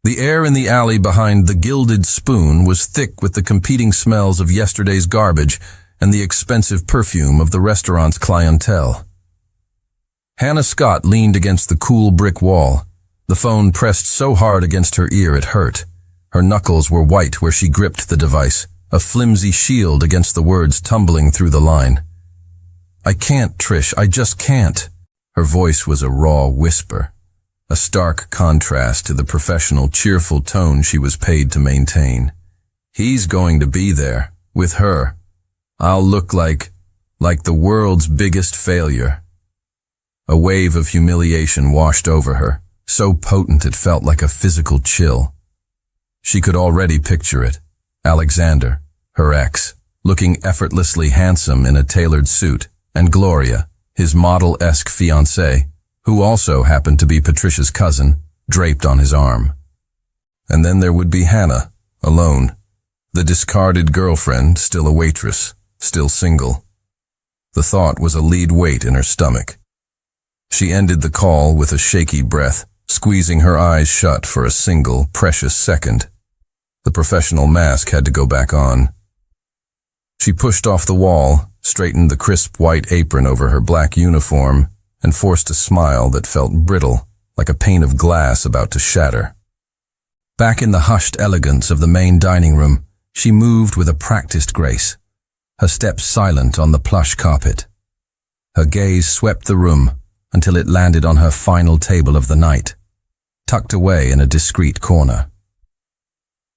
The air in the alley behind the Gilded Spoon was thick with the competing smells of yesterday's garbage and the expensive perfume of the restaurant's clientele. Hannah Scott leaned against the cool brick wall, the phone pressed so hard against her ear it hurt. Her knuckles were white where she gripped the device, a flimsy shield against the words tumbling through the line. "I can't, Trish, I just can't." Her voice was a raw whisper, a stark contrast to the professional, cheerful tone she was paid to maintain. "He's going to be there, with her. I'll look like the world's biggest failure." A wave of humiliation washed over her, so potent it felt like a physical chill. She could already picture it. Alexander, her ex, looking effortlessly handsome in a tailored suit, and Gloria, his model-esque fiancée, who also happened to be Patricia's cousin, draped on his arm. And then there would be Hannah, alone, the discarded girlfriend, still a waitress, still single. The thought was a lead weight in her stomach. She ended the call with a shaky breath, squeezing her eyes shut for a single, precious second. The professional mask had to go back on. She pushed off the wall, straightened the crisp white apron over her black uniform, and forced a smile that felt brittle, like a pane of glass about to shatter. Back in the hushed elegance of the main dining room, she moved with a practiced grace, her steps silent on the plush carpet. Her gaze swept the room until it landed on her final table of the night, tucked away in a discreet corner.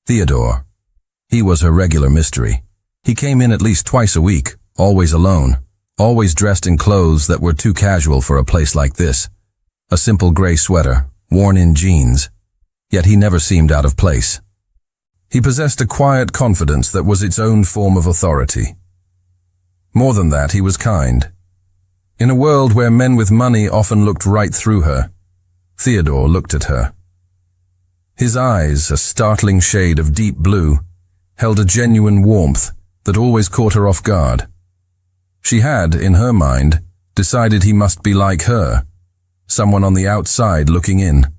Theodore. He was her regular mystery. He came in at least twice a week, always alone, always dressed in clothes that were too casual for a place like this. A simple gray sweater, worn-in jeans, yet he never seemed out of place. He possessed a quiet confidence that was its own form of authority. More than that, he was kind. In a world where men with money often looked right through her, Theodore looked at her. His eyes, a startling shade of deep blue, held a genuine warmth that always caught her off guard. She had, in her mind, decided he must be like her, someone on the outside looking in,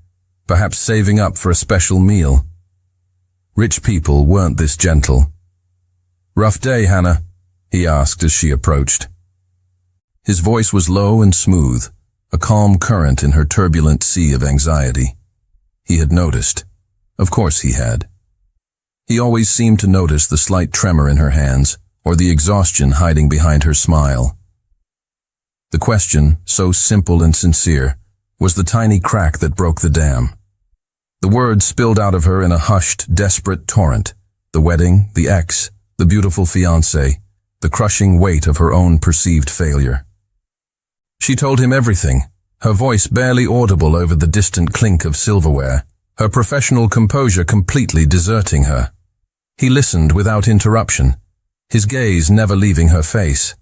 perhaps saving up for a special meal. Rich people weren't this gentle. "Rough day, Hannah?" he asked as she approached. His voice was low and smooth, a calm current in her turbulent sea of anxiety. He had noticed. Of course he had. He always seemed to notice the slight tremor in her hands, or the exhaustion hiding behind her smile. The question, so simple and sincere, was the tiny crack that broke the dam. The words spilled out of her in a hushed, desperate torrent. The wedding, the ex, the beautiful fiancé, the crushing weight of her own perceived failure. She told him everything, her voice barely audible over the distant clink of silverware, her professional composure completely deserting her. He listened without interruption, his gaze never leaving her face.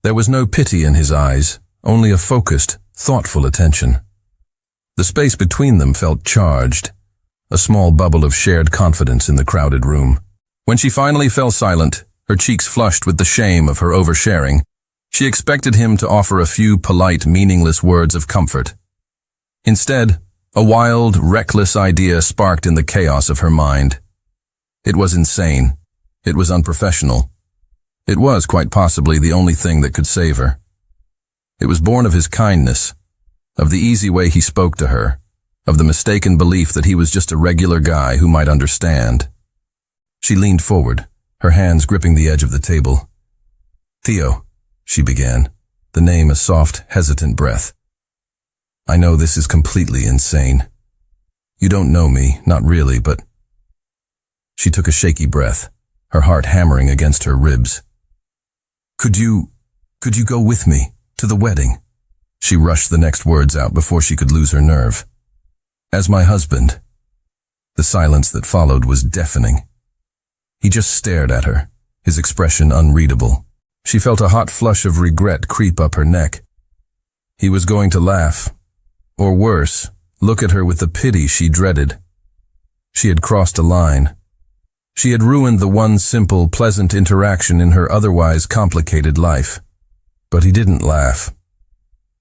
There was no pity in his eyes, only a focused, thoughtful attention. The space between them felt charged, a small bubble of shared confidence in the crowded room. When she finally fell silent, her cheeks flushed with the shame of her oversharing, she expected him to offer a few polite, meaningless words of comfort. Instead, a wild, reckless idea sparked in the chaos of her mind. It was insane. It was unprofessional. It was, quite possibly, the only thing that could save her. It was born of his kindness, of the easy way he spoke to her, of the mistaken belief that he was just a regular guy who might understand. She leaned forward, her hands gripping the edge of the table. "Theo," she began, the name a soft, hesitant breath. "I know this is completely insane. You don't know me, not really, but..." She took a shaky breath, her heart hammering against her ribs. Could you go with me, to the wedding?" She rushed the next words out before she could lose her nerve. "As my husband." The silence that followed was deafening. He just stared at her, his expression unreadable. She felt a hot flush of regret creep up her neck. He was going to laugh, or worse, look at her with the pity she dreaded. She had crossed a line. She had ruined the one simple, pleasant interaction in her otherwise complicated life. But he didn't laugh.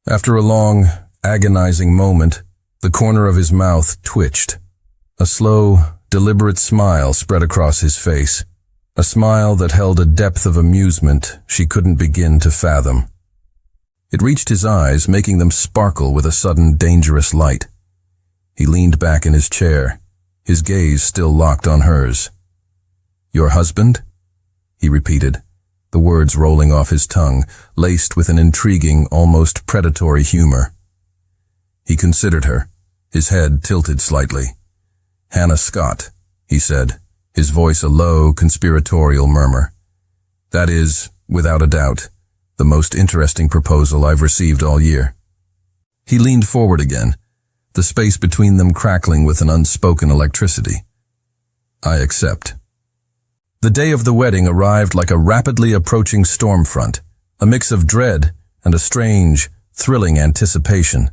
After a long, agonizing moment, the corner of his mouth twitched. A slow, deliberate smile spread across his face, a smile that held a depth of amusement she couldn't begin to fathom. It reached his eyes, making them sparkle with a sudden dangerous light. He leaned back in his chair, his gaze still locked on hers. "Your husband?" he repeated, the words rolling off his tongue, laced with an intriguing, almost predatory humor. He considered her, his head tilted slightly. "Hannah Scott," he said, his voice a low, conspiratorial murmur. "That is, without a doubt, the most interesting proposal I've received all year." He leaned forward again, the space between them crackling with an unspoken electricity. "I accept." The day of the wedding arrived like a rapidly approaching storm front, a mix of dread and a strange, thrilling anticipation.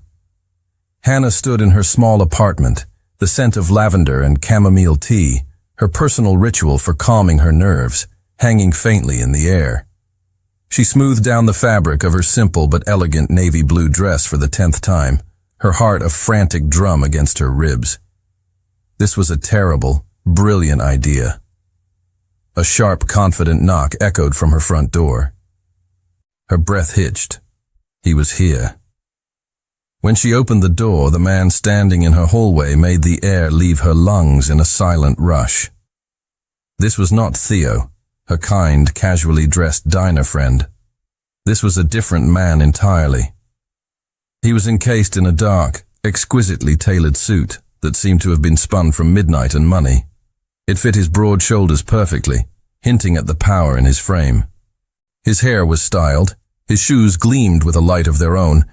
Hannah stood in her small apartment, the scent of lavender and chamomile tea, her personal ritual for calming her nerves, hanging faintly in the air. She smoothed down the fabric of her simple but elegant navy blue dress for the 10th time, her heart a frantic drum against her ribs. This was a terrible, brilliant idea. A sharp, confident knock echoed from her front door. Her breath hitched. He was here. When she opened the door, the man standing in her hallway made the air leave her lungs in a silent rush. This was not Theo, her kind, casually dressed diner friend. This was a different man entirely. He was encased in a dark, exquisitely tailored suit that seemed to have been spun from midnight and money. It fit his broad shoulders perfectly, hinting at the power in his frame. His hair was styled, his shoes gleamed with a light of their own,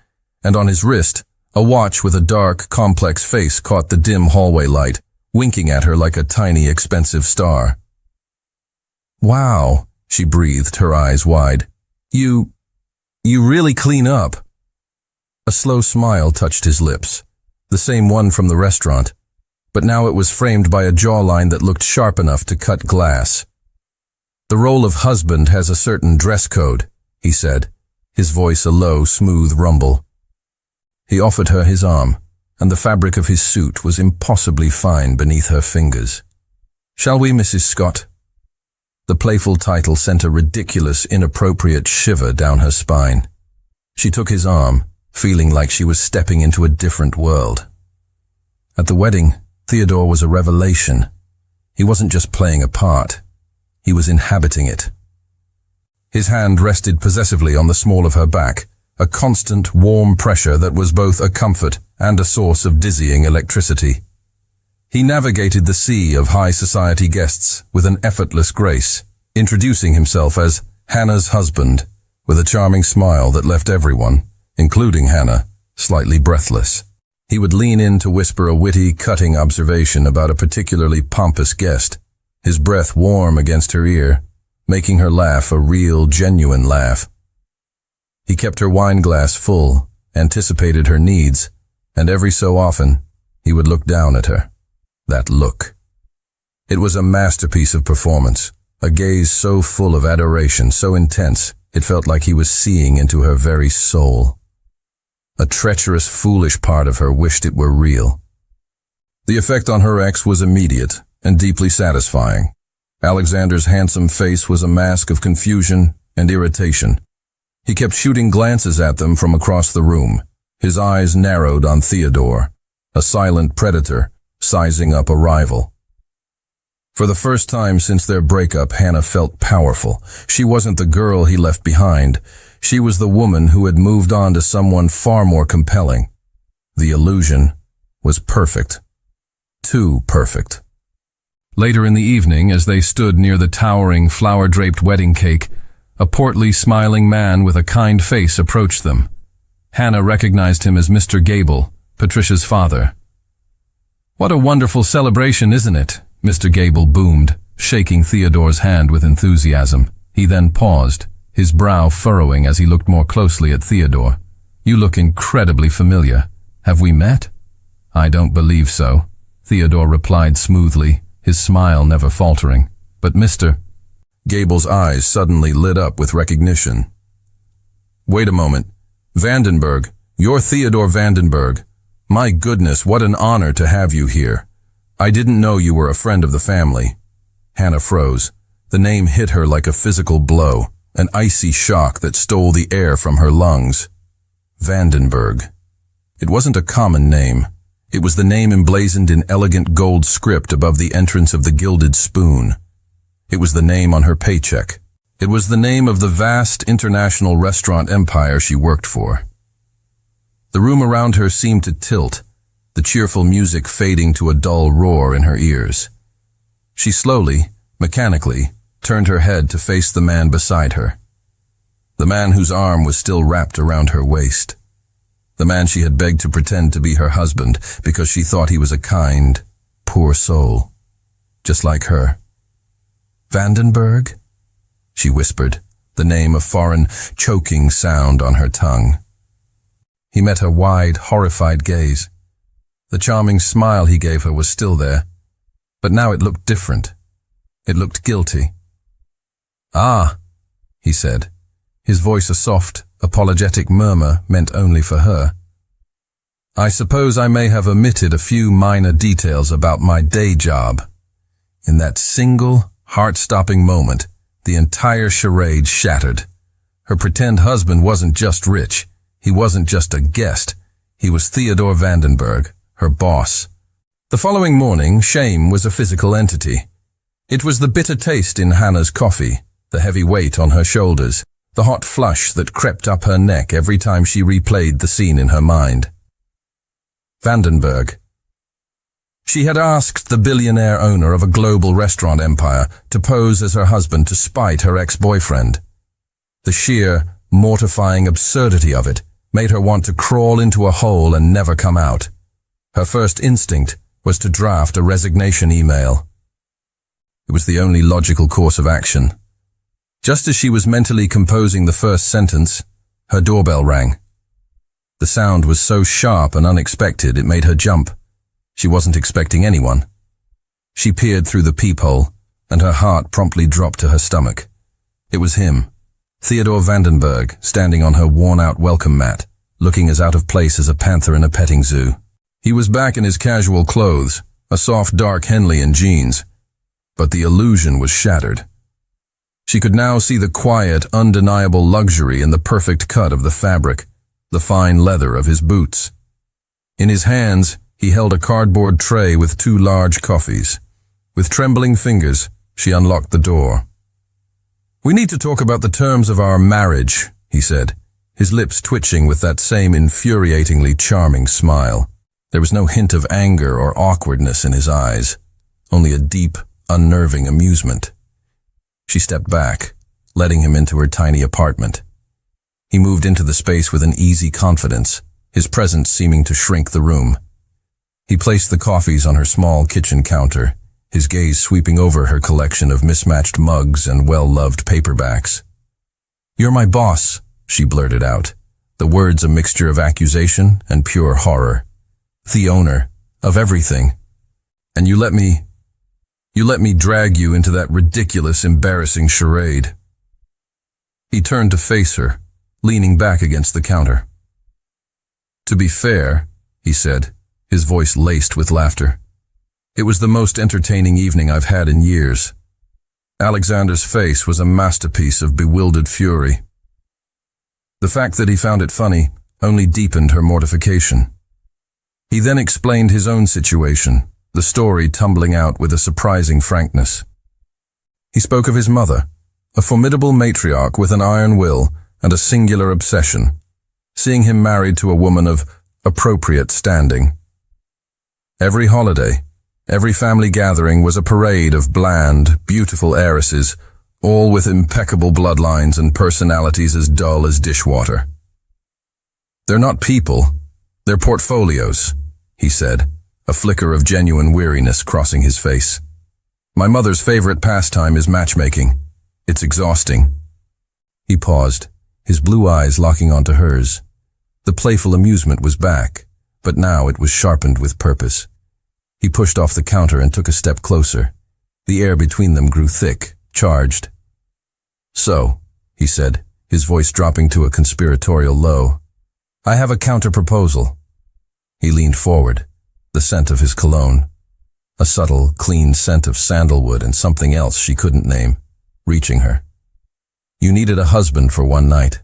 and on his wrist, a watch with a dark, complex face caught the dim hallway light, winking at her like a tiny, expensive star. "Wow," she breathed, her eyes wide. You really clean up." A slow smile touched his lips, the same one from the restaurant, but now it was framed by a jawline that looked sharp enough to cut glass. "The role of husband has a certain dress code," he said, his voice a low, smooth rumble. He offered her his arm, and the fabric of his suit was impossibly fine beneath her fingers. "Shall we, Mrs. Scott?" The playful title sent a ridiculous, inappropriate shiver down her spine. She took his arm, feeling like she was stepping into a different world. At the wedding, Theodore was a revelation. He wasn't just playing a part. He was inhabiting it. His hand rested possessively on the small of her back, a constant, warm pressure that was both a comfort and a source of dizzying electricity. He navigated the sea of high society guests with an effortless grace, introducing himself as Hannah's husband, with a charming smile that left everyone, including Hannah, slightly breathless. He would lean in to whisper a witty, cutting observation about a particularly pompous guest, his breath warm against her ear, making her laugh a real, genuine laugh. He kept her wine glass full, anticipated her needs, and every so often, he would look down at her. That look. It was a masterpiece of performance, a gaze so full of adoration, so intense, it felt like he was seeing into her very soul. A treacherous, foolish part of her wished it were real. The effect on her ex was immediate and deeply satisfying. Alexander's handsome face was a mask of confusion and irritation. He kept shooting glances at them from across the room, his eyes narrowed on Theodore, a silent predator, sizing up a rival. For the first time since their breakup, Hannah felt powerful. She wasn't the girl he left behind. She was the woman who had moved on to someone far more compelling. The illusion was perfect. Too perfect. Later in the evening, as they stood near the towering, flower-draped wedding cake, a portly, smiling man with a kind face approached them. Hannah recognized him as Mr. Gable, Patricia's father. "What a wonderful celebration, isn't it?" Mr. Gable boomed, shaking Theodore's hand with enthusiasm. He then paused, his brow furrowing as he looked more closely at Theodore. "You look incredibly familiar. Have we met?" "I don't believe so," Theodore replied smoothly, his smile never faltering. "But Mr. Gable's eyes suddenly lit up with recognition. "Wait a moment. Vandenberg, you're Theodore Vandenberg. My goodness, what an honor to have you here. I didn't know you were a friend of the family. Hannah froze. The name hit her like a physical blow, an icy shock that stole the air from her lungs. Vandenberg. It wasn't a common name. It was the name emblazoned in elegant gold script above the entrance of the Gilded Spoon. It was the name on her paycheck. It was the name of the vast international restaurant empire she worked for. The room around her seemed to tilt, the cheerful music fading to a dull roar in her ears. She slowly, mechanically, turned her head to face the man beside her. The man whose arm was still wrapped around her waist. The man she had begged to pretend to be her husband because she thought he was a kind, poor soul, just like her. Vandenberg? She whispered, the name a foreign, choking sound on her tongue. He met her wide, horrified gaze. The charming smile he gave her was still there, but now it looked different. It looked guilty. "Ah," he said, his voice a soft, apologetic murmur meant only for her. "I suppose I may have omitted a few minor details about my day job." In that single, heart-stopping moment, the entire charade shattered. Her pretend husband wasn't just rich. He wasn't just a guest. He was Theodore Vandenberg, her boss. The following morning, shame was a physical entity. It was the bitter taste in Hannah's coffee, the heavy weight on her shoulders, the hot flush that crept up her neck every time she replayed the scene in her mind. Vandenberg. She had asked the billionaire owner of a global restaurant empire to pose as her husband to spite her ex-boyfriend. The sheer, mortifying absurdity of it made her want to crawl into a hole and never come out. Her first instinct was to draft a resignation email. It was the only logical course of action. Just as she was mentally composing the first sentence, her doorbell rang. The sound was so sharp and unexpected it made her jump. She wasn't expecting anyone. She peered through the peephole, and her heart promptly dropped to her stomach. It was him, Theodore Vandenberg, standing on her worn-out welcome mat, looking as out of place as a panther in a petting zoo. He was back in his casual clothes, a soft dark Henley and jeans, but the illusion was shattered. She could now see the quiet, undeniable luxury in the perfect cut of the fabric, the fine leather of his boots. In his hands, he held a cardboard tray with 2 large coffees. With trembling fingers, she unlocked the door. "We need to talk about the terms of our marriage," he said, his lips twitching with that same infuriatingly charming smile. There was no hint of anger or awkwardness in his eyes, only a deep, unnerving amusement. She stepped back, letting him into her tiny apartment. He moved into the space with an easy confidence, his presence seeming to shrink the room. He placed the coffees on her small kitchen counter, his gaze sweeping over her collection of mismatched mugs and well-loved paperbacks. "You're my boss," she blurted out, the words a mixture of accusation and pure horror. "The owner of everything. And you let me drag you into that ridiculous, embarrassing charade." He turned to face her, leaning back against the counter. "To be fair," he said, his voice laced with laughter, "it was the most entertaining evening I've had in years." Alexander's face was a masterpiece of bewildered fury. The fact that he found it funny only deepened her mortification. He then explained his own situation, the story tumbling out with a surprising frankness. He spoke of his mother, a formidable matriarch with an iron will and a singular obsession, seeing him married to a woman of appropriate standing. Every holiday, every family gathering was a parade of bland, beautiful heiresses, all with impeccable bloodlines and personalities as dull as dishwater. "They're not people, they're portfolios," he said, a flicker of genuine weariness crossing his face. "My mother's favorite pastime is matchmaking. It's exhausting." He paused, his blue eyes locking onto hers. The playful amusement was back, but now it was sharpened with purpose. He pushed off the counter and took a step closer. The air between them grew thick, charged. "So," he said, his voice dropping to a conspiratorial low, "I have a counter-proposal." He leaned forward, the scent of his cologne. a subtle, clean scent of sandalwood and something else she couldn't name, reaching her. You needed a husband for one night.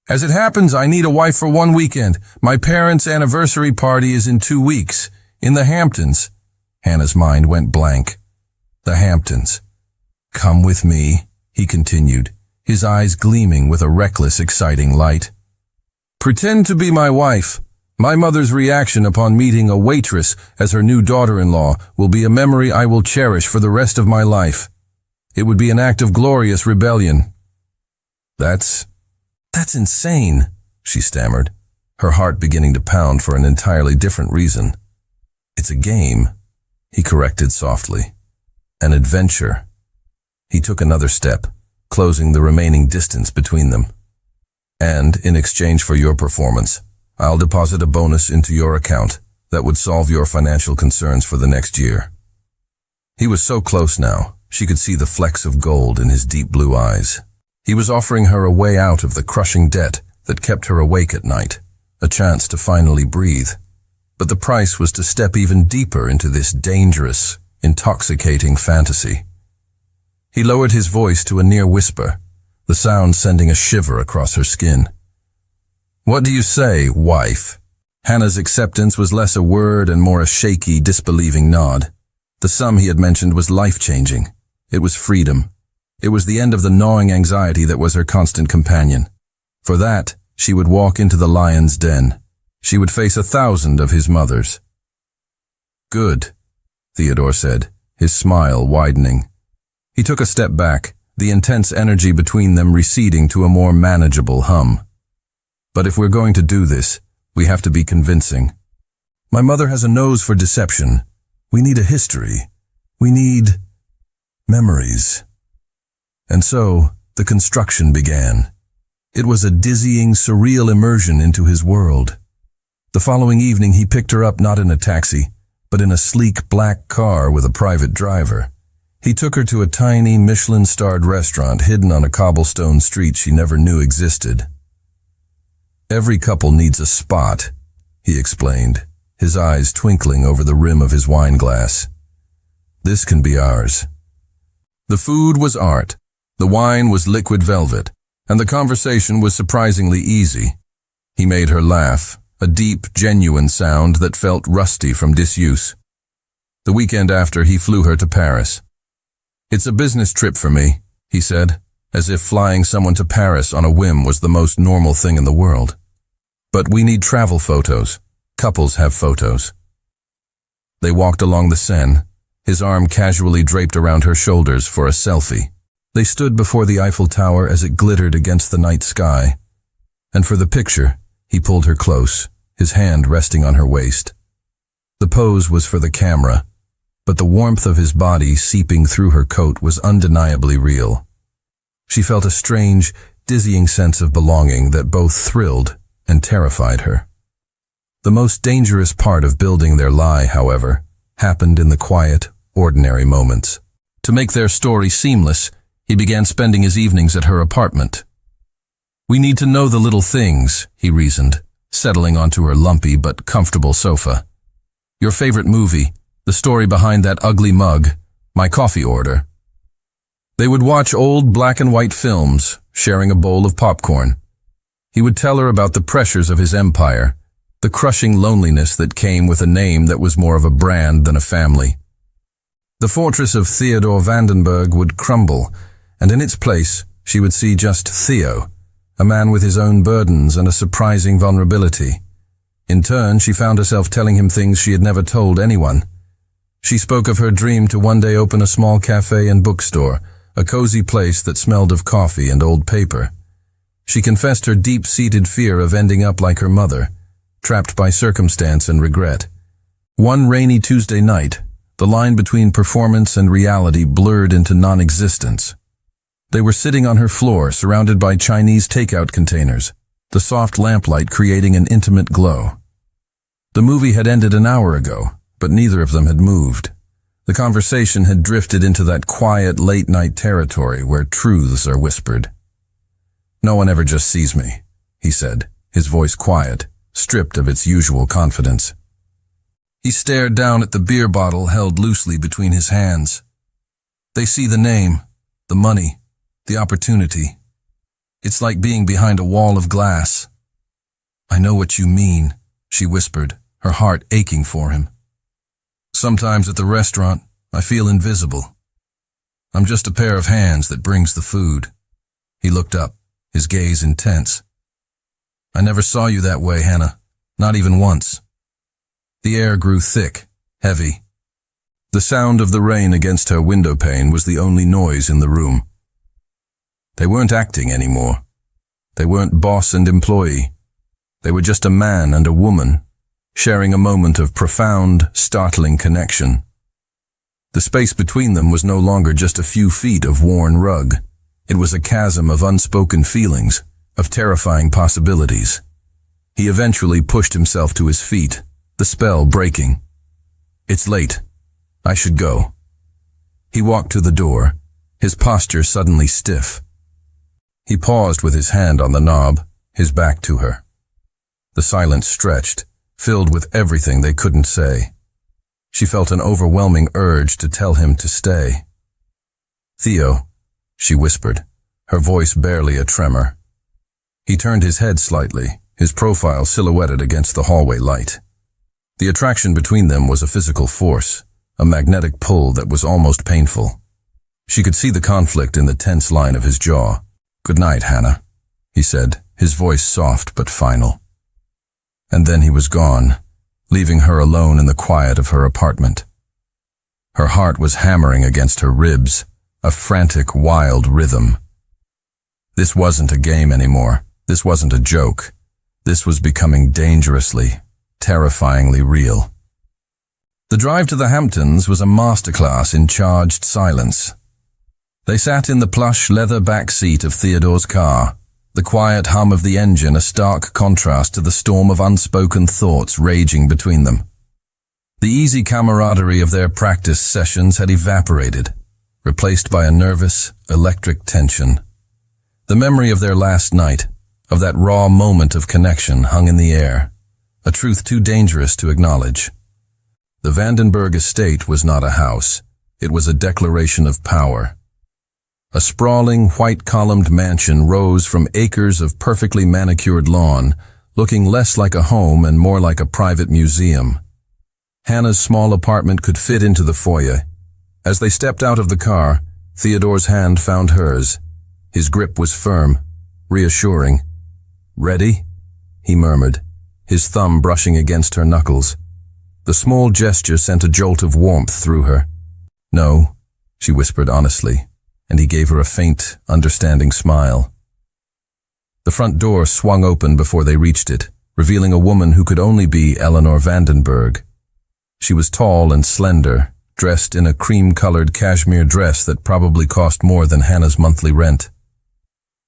As it happens, I need a wife for one weekend. My parents' anniversary party is in 2 weeks, in the Hamptons. Hannah's mind went blank. The Hamptons. Come with me, he continued, his eyes gleaming with a reckless, exciting light. Pretend to be my wife. My mother's reaction upon meeting a waitress as her new daughter-in-law will be a memory I will cherish for the rest of my life. It would be an act of glorious rebellion. That's insane, she stammered, her heart beginning to pound for an entirely different reason. It's a game, he corrected softly. An adventure. He took another step, closing the remaining distance between them. And, in exchange for your performance, I'll deposit a bonus into your account that would solve your financial concerns for the next year. He was so close now, she could see the flecks of gold in his deep blue eyes. He was offering her a way out of the crushing debt that kept her awake at night, a chance to finally breathe. But the price was to step even deeper into this dangerous, intoxicating fantasy. He lowered his voice to a near whisper, the sound sending a shiver across her skin. What do you say, wife? Hannah's acceptance was less a word and more a shaky, disbelieving nod. The sum he had mentioned was life-changing. It was freedom. It was the end of the gnawing anxiety that was her constant companion. For that, she would walk into the lion's den. She would face 1,000 of his mothers. Good, Theodore said, his smile widening. He took a step back, the intense energy between them receding to a more manageable hum. But if we're going to do this, we have to be convincing. My mother has a nose for deception. We need a history. We need memories. And so, the construction began. It was a dizzying, surreal immersion into his world. The following evening he picked her up not in a taxi, but in a sleek black car with a private driver. He took her to a tiny Michelin-starred restaurant hidden on a cobblestone street she never knew existed. Every couple needs a spot, he explained, his eyes twinkling over the rim of his wine glass. This can be ours. The food was art, the wine was liquid velvet, and the conversation was surprisingly easy. He made her laugh, a deep, genuine sound that felt rusty from disuse. The weekend after, he flew her to Paris. It's a business trip for me, he said, as if flying someone to Paris on a whim was the most normal thing in the world. But we need travel photos. Couples have photos. They walked along the Seine, his arm casually draped around her shoulders for a selfie. They stood before the Eiffel Tower as it glittered against the night sky. And for the picture, he pulled her close, his hand resting on her waist. The pose was for the camera, but the warmth of his body seeping through her coat was undeniably real. She felt a strange, dizzying sense of belonging that both thrilled and terrified her. The most dangerous part of building their lie, however, happened in the quiet, ordinary moments. To make their story seamless, he began spending his evenings at her apartment. We need to know the little things, he reasoned, settling onto her lumpy but comfortable sofa. Your favorite movie, the story behind that ugly mug, my coffee order. They would watch old black and white films, sharing a bowl of popcorn. He would tell her about the pressures of his empire, the crushing loneliness that came with a name that was more of a brand than a family. The fortress of Theodore Vandenberg would crumble, and in its place she would see just Theo, a man with his own burdens and a surprising vulnerability. In turn, she found herself telling him things she had never told anyone. She spoke of her dream to one day open a small cafe and bookstore, a cozy place that smelled of coffee and old paper. She confessed her deep-seated fear of ending up like her mother, trapped by circumstance and regret. One rainy Tuesday night, the line between performance and reality blurred into non-existence. They were sitting on her floor, surrounded by Chinese takeout containers, the soft lamplight creating an intimate glow. The movie had ended an hour ago, but neither of them had moved. The conversation had drifted into that quiet, late-night territory where truths are whispered. No one ever just sees me, he said, his voice quiet, stripped of its usual confidence. He stared down at the beer bottle held loosely between his hands. They see the name, the money, the opportunity. It's like being behind a wall of glass. "I know what you mean," she whispered, her heart aching for him. "Sometimes at the restaurant, I feel invisible. I'm just a pair of hands that brings the food." He looked up, his gaze intense. "I never saw you that way, Hannah. Not even once." The air grew thick, heavy. The sound of the rain against her window pane was the only noise in the room. They weren't acting anymore. They weren't boss and employee. They were just a man and a woman, sharing a moment of profound, startling connection. The space between them was no longer just a few feet of worn rug. It was a chasm of unspoken feelings, of terrifying possibilities. He eventually pushed himself to his feet, the spell breaking. "It's late. I should go." He walked to the door, his posture suddenly stiff. He paused with his hand on the knob, his back to her. The silence stretched, filled with everything they couldn't say. She felt an overwhelming urge to tell him to stay. "Theo," she whispered, her voice barely a tremor. He turned his head slightly, his profile silhouetted against the hallway light. The attraction between them was a physical force, a magnetic pull that was almost painful. She could see the conflict in the tense line of his jaw. "Good night, Hannah," he said, his voice soft but final. And then he was gone, leaving her alone in the quiet of her apartment. Her heart was hammering against her ribs, a frantic, wild rhythm. This wasn't a game anymore. This wasn't a joke. This was becoming dangerously, terrifyingly real. The drive to the Hamptons was a masterclass in charged silence. They sat in the plush leather back seat of Theodore's car, the quiet hum of the engine a stark contrast to the storm of unspoken thoughts raging between them. The easy camaraderie of their practice sessions had evaporated, replaced by a nervous, electric tension. The memory of their last night, of that raw moment of connection, hung in the air, a truth too dangerous to acknowledge. The Vandenberg estate was not a house. It was a declaration of power. A sprawling, white-columned mansion rose from acres of perfectly manicured lawn, looking less like a home and more like a private museum. Hannah's small apartment could fit into the foyer. As they stepped out of the car, Theodore's hand found hers. His grip was firm, reassuring. "Ready?" he murmured, his thumb brushing against her knuckles. The small gesture sent a jolt of warmth through her. "No," she whispered honestly, and he gave her a faint, understanding smile. The front door swung open before they reached it, revealing a woman who could only be Eleanor Vandenberg. She was tall and slender, dressed in a cream-colored cashmere dress that probably cost more than Hannah's monthly rent.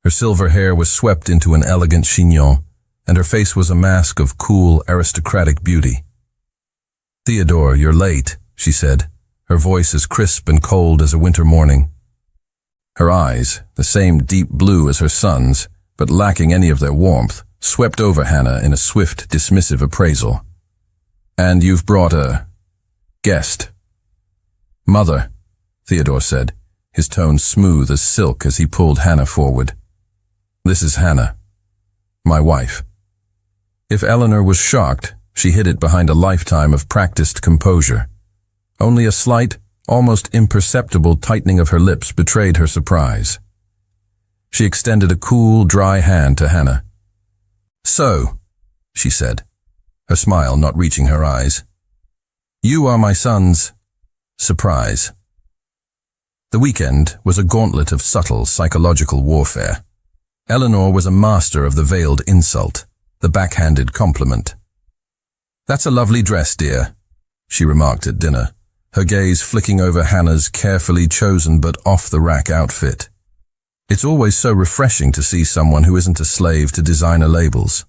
Her silver hair was swept into an elegant chignon, and her face was a mask of cool, aristocratic beauty. "Theodore, you're late," she said, her voice as crisp and cold as a winter morning. Her eyes, the same deep blue as her son's, but lacking any of their warmth, swept over Hannah in a swift, dismissive appraisal. "And you've brought a guest." "Mother," Theodore said, his tone smooth as silk as he pulled Hannah forward. "This is Hannah, my wife." If Eleanor was shocked, she hid it behind a lifetime of practiced composure. Only a slight, almost imperceptible tightening of her lips betrayed her surprise. She extended a cool, dry hand to Hannah. "So," she said, her smile not reaching her eyes, "you are my son's surprise." The weekend was a gauntlet of subtle psychological warfare. Eleanor was a master of the veiled insult, the backhanded compliment. "That's a lovely dress, dear," she remarked at dinner, her gaze flicking over Hannah's carefully chosen but off-the-rack outfit. It's always so refreshing to see someone who isn't a slave to designer labels.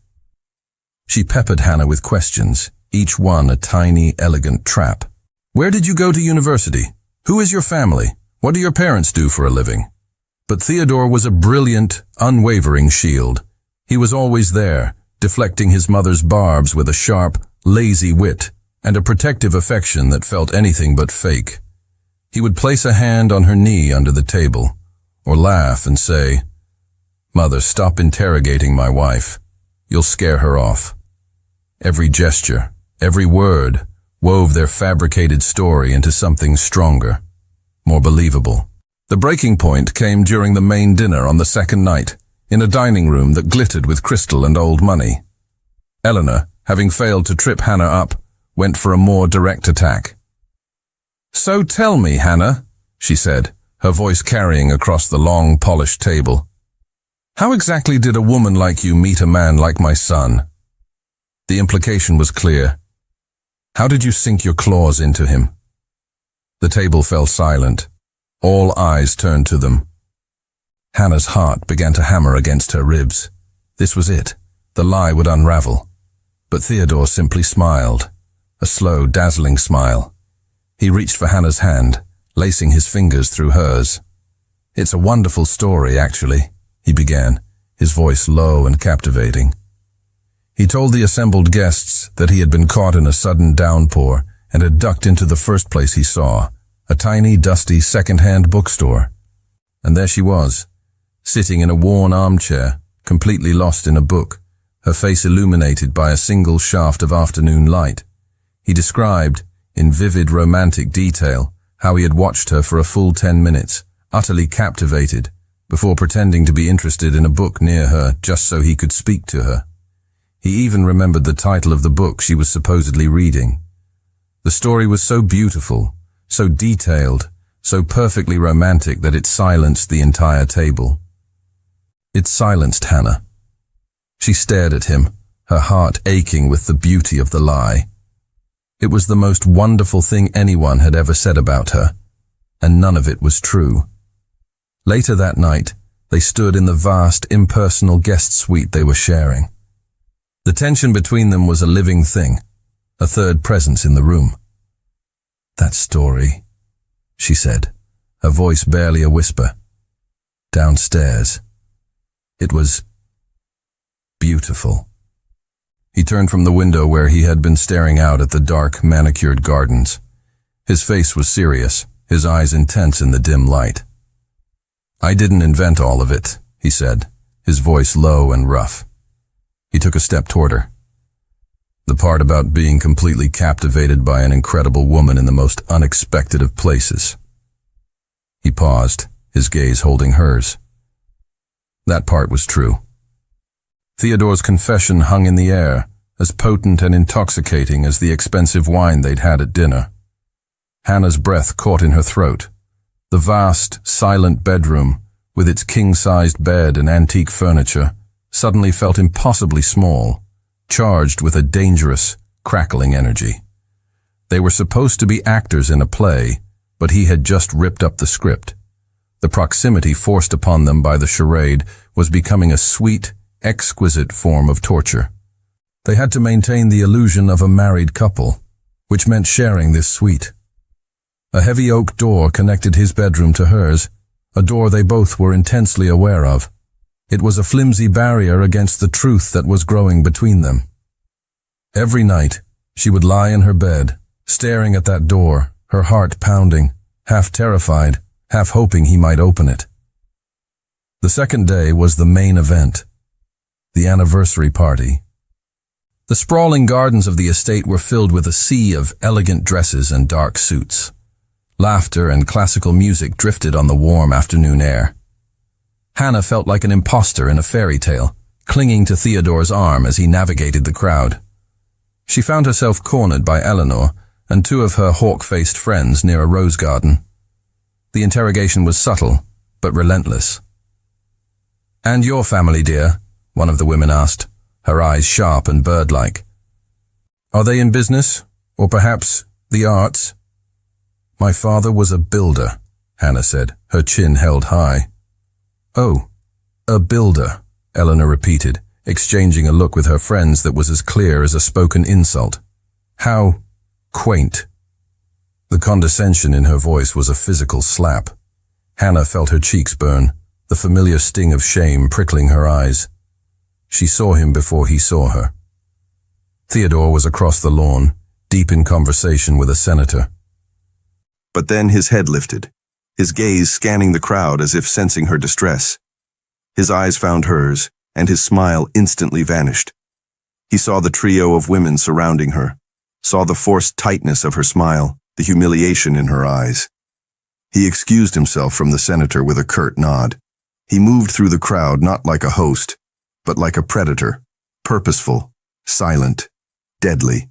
She peppered Hannah with questions, each one a tiny, elegant trap. "Where did you go to university? Who is your family? What do your parents do for a living?" But Theodore was a brilliant, unwavering shield. He was always there, deflecting his mother's barbs with a sharp, lazy wit, and a protective affection that felt anything but fake. He would place a hand on her knee under the table, or laugh and say, "Mother, stop interrogating my wife. You'll scare her off." Every gesture, every word, wove their fabricated story into something stronger, more believable. The breaking point came during the main dinner on the second night, in a dining room that glittered with crystal and old money. Eleanor, having failed to trip Hannah up, went for a more direct attack. "So tell me, Hannah," she said, her voice carrying across the long, polished table, "how exactly did a woman like you meet a man like my son?" The implication was clear. How did you sink your claws into him? The table fell silent. All eyes turned to them. Hannah's heart began to hammer against her ribs. This was it. The lie would unravel. But Theodore simply smiled, a slow, dazzling smile. He reached for Hannah's hand, lacing his fingers through hers. "It's a wonderful story, actually," he began, his voice low and captivating. He told the assembled guests that he had been caught in a sudden downpour and had ducked into the first place he saw, a tiny, dusty, second-hand bookstore. And there she was, sitting in a worn armchair, completely lost in a book, her face illuminated by a single shaft of afternoon light. He described, in vivid romantic detail, how he had watched her for a full 10 minutes, utterly captivated, before pretending to be interested in a book near her just so he could speak to her. He even remembered the title of the book she was supposedly reading. The story was so beautiful, so detailed, so perfectly romantic that it silenced the entire table. It silenced Hannah. She stared at him, her heart aching with the beauty of the lie. It was the most wonderful thing anyone had ever said about her, and none of it was true. Later that night, they stood in the vast, impersonal guest suite they were sharing. The tension between them was a living thing, a third presence in the room. "That story," she said, her voice barely a whisper. "Downstairs. It was beautiful." He turned from the window where he had been staring out at the dark, manicured gardens. His face was serious, his eyes intense in the dim light. "I didn't invent all of it," he said, his voice low and rough. He took a step toward her. "The part about being completely captivated by an incredible woman in the most unexpected of places." He paused, his gaze holding hers. That part was true. Theodore's confession hung in the air, as potent and intoxicating as the expensive wine they'd had at dinner. Hannah's breath caught in her throat. The vast, silent bedroom, with its king-sized bed and antique furniture, suddenly felt impossibly small, charged with a dangerous, crackling energy. They were supposed to be actors in a play, but he had just ripped up the script. The proximity forced upon them by the charade was becoming a sweet, exquisite form of torture. They had to maintain the illusion of a married couple, which meant sharing this suite. A heavy oak door connected his bedroom to hers, a door they both were intensely aware of. It was a flimsy barrier against the truth that was growing between them. Every night, she would lie in her bed, staring at that door, her heart pounding, half terrified, half hoping he might open it. The second day was the main event, the anniversary party. The sprawling gardens of the estate were filled with a sea of elegant dresses and dark suits. Laughter and classical music drifted on the warm afternoon air. Hannah felt like an imposter in a fairy tale, clinging to Theodore's arm as he navigated the crowd. She found herself cornered by Eleanor and two of her hawk-faced friends near a rose garden. The interrogation was subtle, but relentless. "And your family, dear?" one of the women asked, her eyes sharp and bird-like. "Are they in business? Or perhaps the arts?" "My father was a builder," Hannah said, her chin held high. "Oh, a builder," Eleanor repeated, exchanging a look with her friends that was as clear as a spoken insult. "How quaint." The condescension in her voice was a physical slap. Hannah felt her cheeks burn, the familiar sting of shame prickling her eyes. She saw him before he saw her. Theodore was across the lawn, deep in conversation with a senator. But then his head lifted, his gaze scanning the crowd as if sensing her distress. His eyes found hers, and his smile instantly vanished. He saw the trio of women surrounding her, saw the forced tightness of her smile, the humiliation in her eyes. He excused himself from the senator with a curt nod. He moved through the crowd not like a host, but like a predator, purposeful, silent, deadly.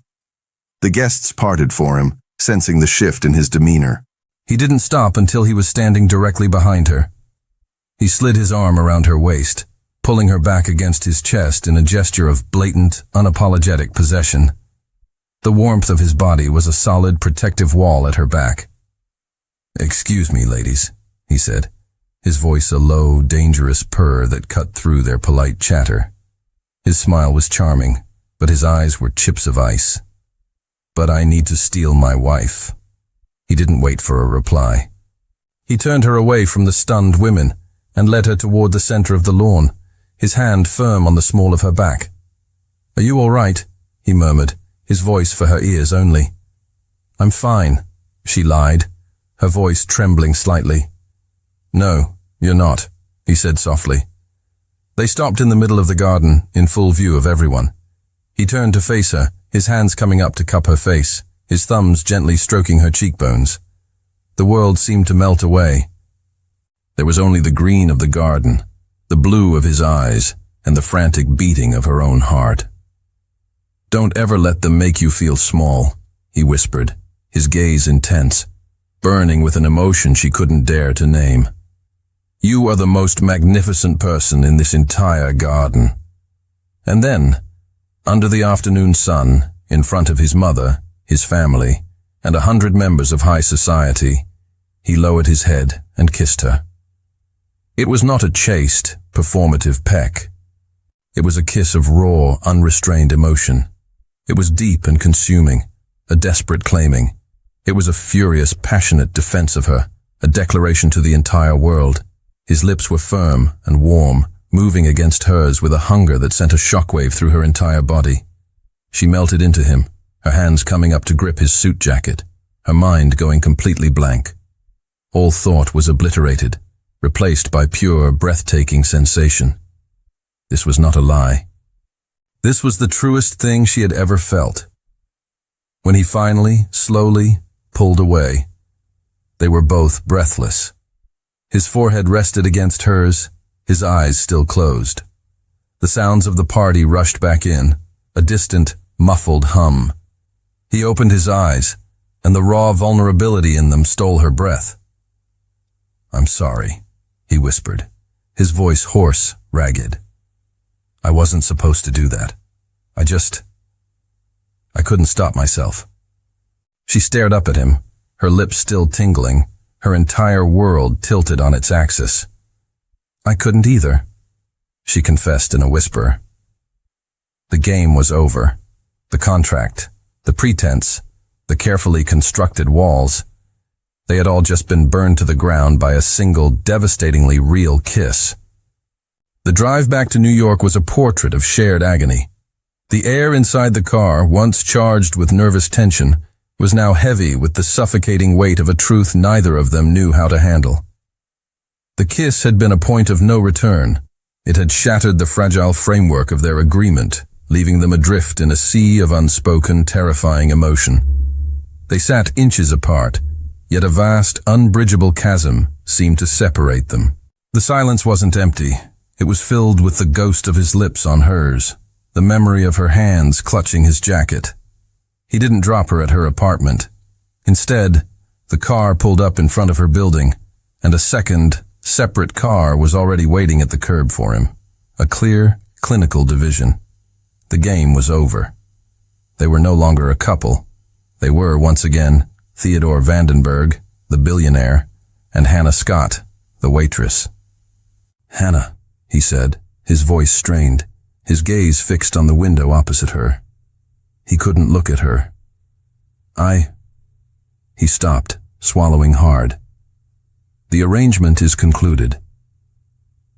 The guests parted for him, sensing the shift in his demeanor. He didn't stop until he was standing directly behind her. He slid his arm around her waist, pulling her back against his chest in a gesture of blatant, unapologetic possession. The warmth of his body was a solid, protective wall at her back. "Excuse me, ladies," he said, his voice a low, dangerous purr that cut through their polite chatter. His smile was charming, but his eyes were chips of ice. "But I need to steal my wife." He didn't wait for a reply. He turned her away from the stunned women and led her toward the center of the lawn, his hand firm on the small of her back. "Are you all right?" he murmured, his voice for her ears only. "I'm fine," she lied, her voice trembling slightly. "No, you're not," he said softly. They stopped in the middle of the garden, in full view of everyone. He turned to face her, his hands coming up to cup her face, his thumbs gently stroking her cheekbones. The world seemed to melt away. There was only the green of the garden, the blue of his eyes, and the frantic beating of her own heart. "Don't ever let them make you feel small," he whispered, his gaze intense, burning with an emotion she couldn't dare to name. "You are the most magnificent person in this entire garden." And then, under the afternoon sun, in front of his mother, his family, and 100 members of high society, he lowered his head and kissed her. It was not a chaste, performative peck. It was a kiss of raw, unrestrained emotion. It was deep and consuming, a desperate claiming. It was a furious, passionate defense of her, a declaration to the entire world. His lips were firm and warm, moving against hers with a hunger that sent a shockwave through her entire body. She melted into him, her hands coming up to grip his suit jacket, her mind going completely blank. All thought was obliterated, replaced by pure, breathtaking sensation. This was not a lie. This was the truest thing she had ever felt. When he finally, slowly, pulled away, they were both breathless. His forehead rested against hers, his eyes still closed. The sounds of the party rushed back in, a distant, muffled hum. He opened his eyes, and the raw vulnerability in them stole her breath. "I'm sorry," he whispered, his voice hoarse, ragged. "I wasn't supposed to do that. I couldn't stop myself." She stared up at him, her lips still tingling, her entire world tilted on its axis. "I couldn't either," she confessed in a whisper. The game was over. The contract, the pretense, the carefully constructed walls, they had all just been burned to the ground by a single, devastatingly real kiss. The drive back to New York was a portrait of shared agony. The air inside the car, once charged with nervous tension, was now heavy with the suffocating weight of a truth neither of them knew how to handle. The kiss had been a point of no return. It had shattered the fragile framework of their agreement, leaving them adrift in a sea of unspoken, terrifying emotion. They sat inches apart, yet a vast, unbridgeable chasm seemed to separate them. The silence wasn't empty. It was filled with the ghost of his lips on hers, the memory of her hands clutching his jacket. He didn't drop her at her apartment. Instead, the car pulled up in front of her building, and a second, separate car was already waiting at the curb for him. A clear, clinical division. The game was over. They were no longer a couple. They were, once again, Theodore Vandenberg, the billionaire, and Hannah Scott, the waitress. "Hannah," he said, his voice strained, his gaze fixed on the window opposite her. He couldn't look at her. He stopped, swallowing hard. "The arrangement is concluded."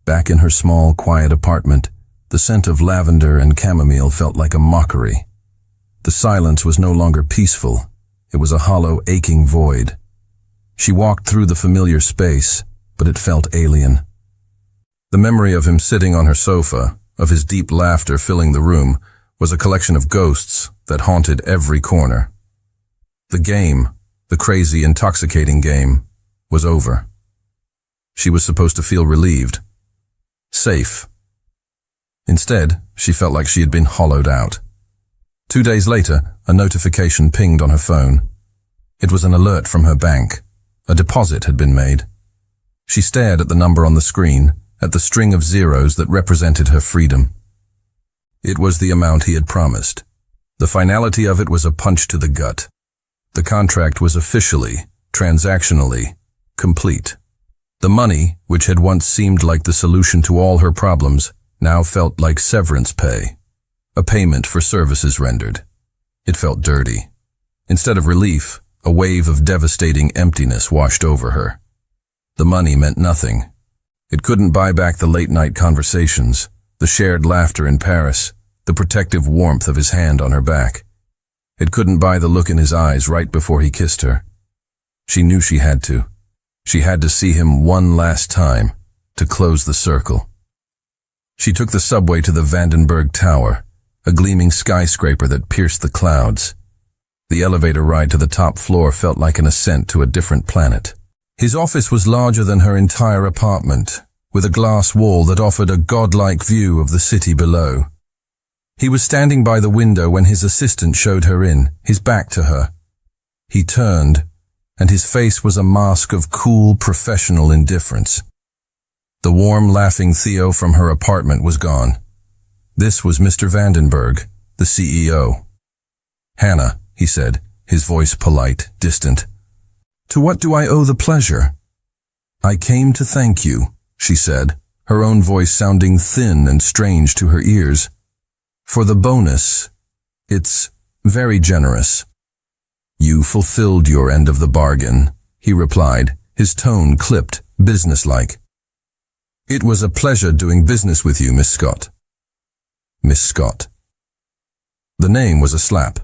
Back in her small, quiet apartment, the scent of lavender and chamomile felt like a mockery. The silence was no longer peaceful. It was a hollow, aching void. She walked through the familiar space, but it felt alien. The memory of him sitting on her sofa, of his deep laughter filling the room, was a collection of ghosts that haunted every corner. The game, the crazy, intoxicating game, was over. She was supposed to feel relieved, safe. Instead, she felt like she had been hollowed out. 2 days later, a notification pinged on her phone. It was an alert from her bank. A deposit had been made. She stared at the number on the screen, at the string of zeros that represented her freedom. It was the amount he had promised. The finality of it was a punch to the gut. The contract was officially, transactionally, complete. The money, which had once seemed like the solution to all her problems, now felt like severance pay, a payment for services rendered. It felt dirty. Instead of relief, a wave of devastating emptiness washed over her. The money meant nothing. It couldn't buy back the late-night conversations, the shared laughter in Paris, the protective warmth of his hand on her back. It couldn't buy the look in his eyes right before he kissed her. She knew she had to. She had to see him one last time, to close the circle. She took the subway to the Vandenberg Tower, a gleaming skyscraper that pierced the clouds. The elevator ride to the top floor felt like an ascent to a different planet. His office was larger than her entire apartment, with a glass wall that offered a godlike view of the city below. He was standing by the window when his assistant showed her in, his back to her. He turned, and his face was a mask of cool, professional indifference. The warm, laughing Theo from her apartment was gone. This was Mr. Vandenberg, the CEO. "Hannah," he said, his voice polite, distant. "To what do I owe the pleasure?" "I came to thank you," she said, her own voice sounding thin and strange to her ears. "For the bonus. It's very generous." "You fulfilled your end of the bargain," he replied, his tone clipped, businesslike. "It was a pleasure doing business with you, Miss Scott." Miss Scott. The name was a slap.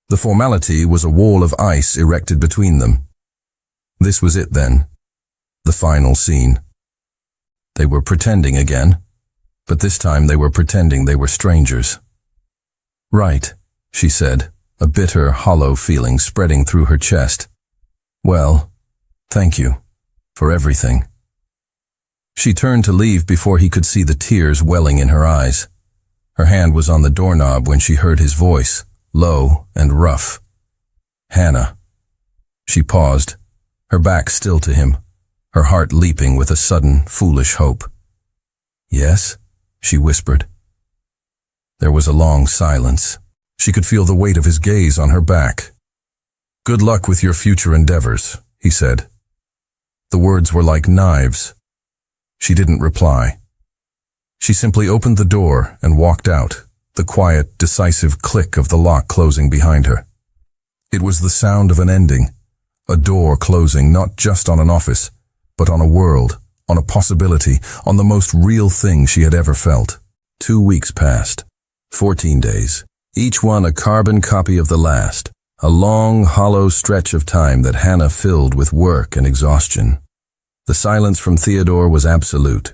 The formality was a wall of ice erected between them. This was it then. The final scene. They were pretending again, but this time they were pretending they were strangers. "Right," she said, a bitter, hollow feeling spreading through her chest. "Well, thank you for everything." She turned to leave before he could see the tears welling in her eyes. Her hand was on the doorknob when she heard his voice, low and rough. "Hannah." She paused, her back still to him, her heart leaping with a sudden, foolish hope. "Yes?" she whispered. There was a long silence. She could feel the weight of his gaze on her back. "Good luck with your future endeavors," he said. The words were like knives. She didn't reply. She simply opened the door and walked out, the quiet, decisive click of the lock closing behind her. It was the sound of an ending, a door closing not just on an office, but on a world, on a possibility, on the most real thing she had ever felt. 2 weeks passed, 14 days, each one a carbon copy of the last, a long, hollow stretch of time that Hannah filled with work and exhaustion. The silence from Theodore was absolute.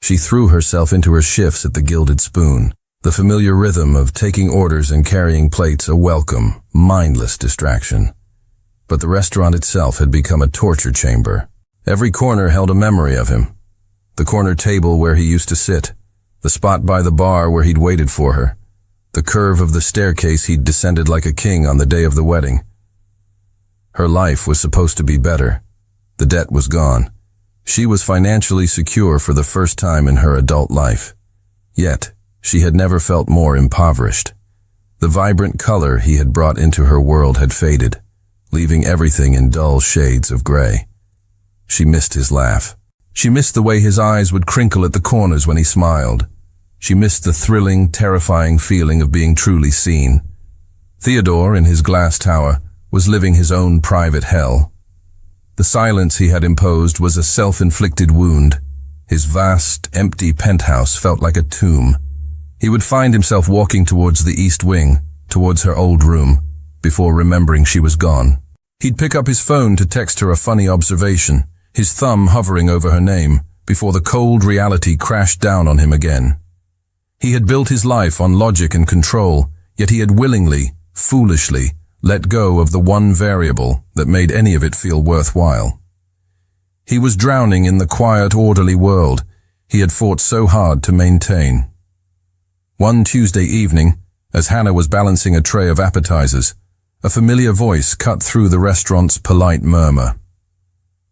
She threw herself into her shifts at the Gilded Spoon, the familiar rhythm of taking orders and carrying plates a welcome, mindless distraction. But the restaurant itself had become a torture chamber. Every corner held a memory of him. The corner table where he used to sit, the spot by the bar where he'd waited for her, the curve of the staircase he'd descended like a king on the day of the wedding. Her life was supposed to be better. The debt was gone. She was financially secure for the first time in her adult life. Yet, she had never felt more impoverished. The vibrant color he had brought into her world had faded, leaving everything in dull shades of gray. She missed his laugh. She missed the way his eyes would crinkle at the corners when he smiled. She missed the thrilling, terrifying feeling of being truly seen. Theodore, in his glass tower, was living his own private hell. The silence he had imposed was a self-inflicted wound. His vast, empty penthouse felt like a tomb. He would find himself walking towards the East Wing, towards her old room, before remembering she was gone. He'd pick up his phone to text her a funny observation, his thumb hovering over her name, before the cold reality crashed down on him again. He had built his life on logic and control, yet he had willingly, foolishly, let go of the one variable that made any of it feel worthwhile. He was drowning in the quiet, orderly world he had fought so hard to maintain. One Tuesday evening, as Hannah was balancing a tray of appetizers, a familiar voice cut through the restaurant's polite murmur.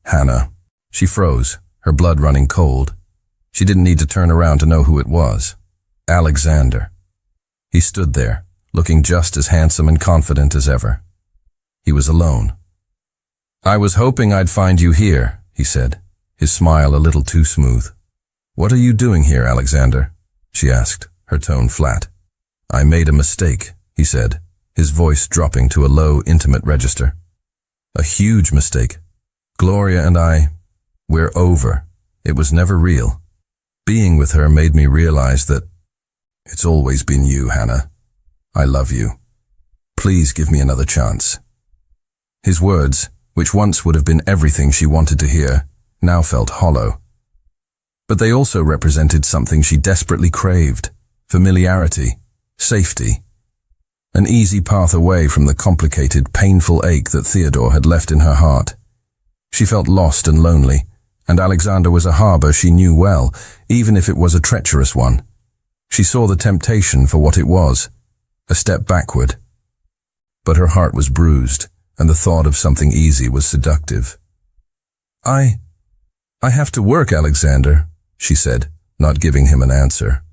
Hannah. She froze, her blood running cold. She didn't need to turn around to know who it was. Alexander. He stood there, looking just as handsome and confident as ever. He was alone. "I was hoping I'd find you here," he said, his smile a little too smooth. "What are you doing here, Alexander?" she asked, her tone flat. "I made a mistake," he said, his voice dropping to a low, intimate register. "A huge mistake. Gloria and we're over. It was never real. Being with her made me realize that it's always been you, Hannah. I love you. Please give me another chance." His words, which once would have been everything she wanted to hear, now felt hollow. But they also represented something she desperately craved: familiarity, safety. An easy path away from the complicated, painful ache that Theodore had left in her heart. She felt lost and lonely, and Alexander was a harbor she knew well, even if it was a treacherous one. She saw the temptation for what it was, a step backward. But her heart was bruised, and the thought of something easy was seductive. I have to work, Alexander," she said, not giving him an answer.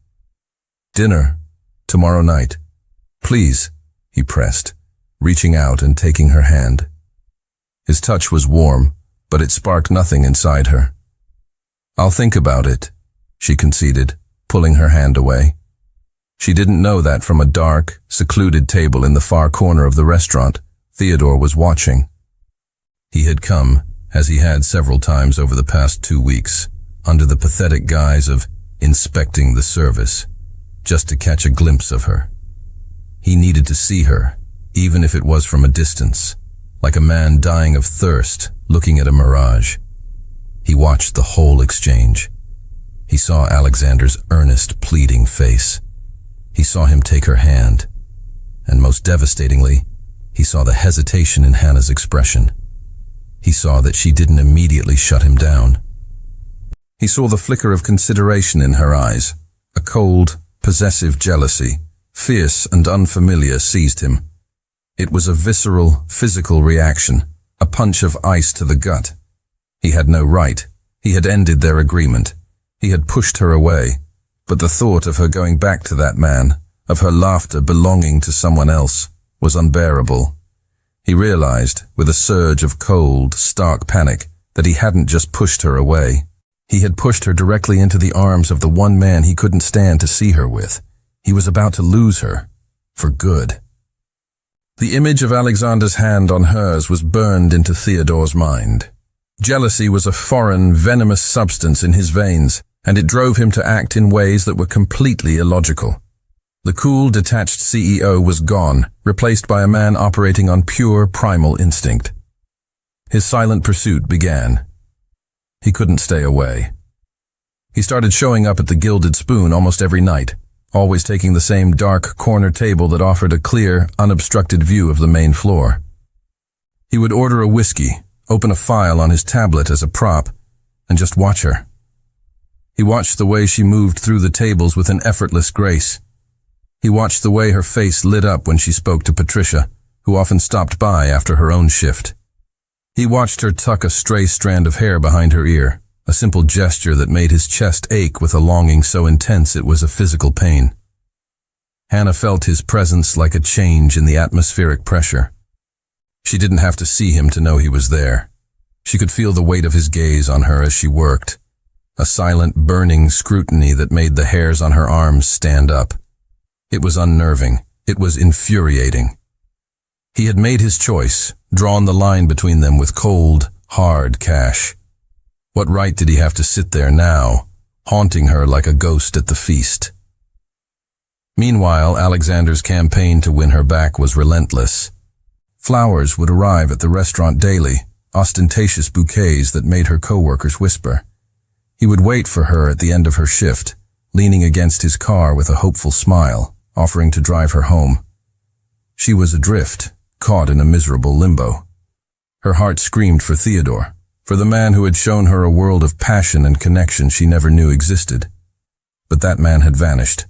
"Dinner, tomorrow night. Please," he pressed, reaching out and taking her hand. His touch was warm, but it sparked nothing inside her. "I'll think about it," she conceded, pulling her hand away. She didn't know that from a dark, secluded table in the far corner of the restaurant, Theodore was watching. He had come, as he had several times over the past 2 weeks, under the pathetic guise of inspecting the service, just to catch a glimpse of her. He needed to see her, even if it was from a distance, like a man dying of thirst, looking at a mirage. He watched the whole exchange. He saw Alexander's earnest, pleading face. He saw him take her hand, and most devastatingly, he saw the hesitation in Hannah's expression. He saw that she didn't immediately shut him down. He saw the flicker of consideration in her eyes. A cold, possessive jealousy, fierce and unfamiliar, seized him. It was a visceral, physical reaction, a punch of ice to the gut. He had no right. He had ended their agreement. He had pushed her away. But the thought of her going back to that man, of her laughter belonging to someone else, was unbearable. He realized, with a surge of cold, stark panic, that he hadn't just pushed her away. He had pushed her directly into the arms of the one man he couldn't stand to see her with. He was about to lose her, for good. The image of Alexander's hand on hers was burned into Theodore's mind. Jealousy was a foreign, venomous substance in his veins, and it drove him to act in ways that were completely illogical. The cool, detached CEO was gone, replaced by a man operating on pure, primal instinct. His silent pursuit began. He couldn't stay away. He started showing up at the Gilded Spoon almost every night, always taking the same dark corner table that offered a clear, unobstructed view of the main floor. He would order a whiskey, open a file on his tablet as a prop, and just watch her. He watched the way she moved through the tables with an effortless grace. He watched the way her face lit up when she spoke to Patricia, who often stopped by after her own shift. He watched her tuck a stray strand of hair behind her ear, a simple gesture that made his chest ache with a longing so intense it was a physical pain. Hannah felt his presence like a change in the atmospheric pressure. She didn't have to see him to know he was there. She could feel the weight of his gaze on her as she worked, a silent, burning scrutiny that made the hairs on her arms stand up. It was unnerving. It was infuriating. He had made his choice, drawn the line between them with cold, hard cash. What right did he have to sit there now, haunting her like a ghost at the feast? Meanwhile, Alexander's campaign to win her back was relentless. Flowers would arrive at the restaurant daily, ostentatious bouquets that made her coworkers whisper. He would wait for her at the end of her shift, leaning against his car with a hopeful smile, offering to drive her home. She was adrift, caught in a miserable limbo. Her heart screamed for Theodore, for the man who had shown her a world of passion and connection she never knew existed. But that man had vanished,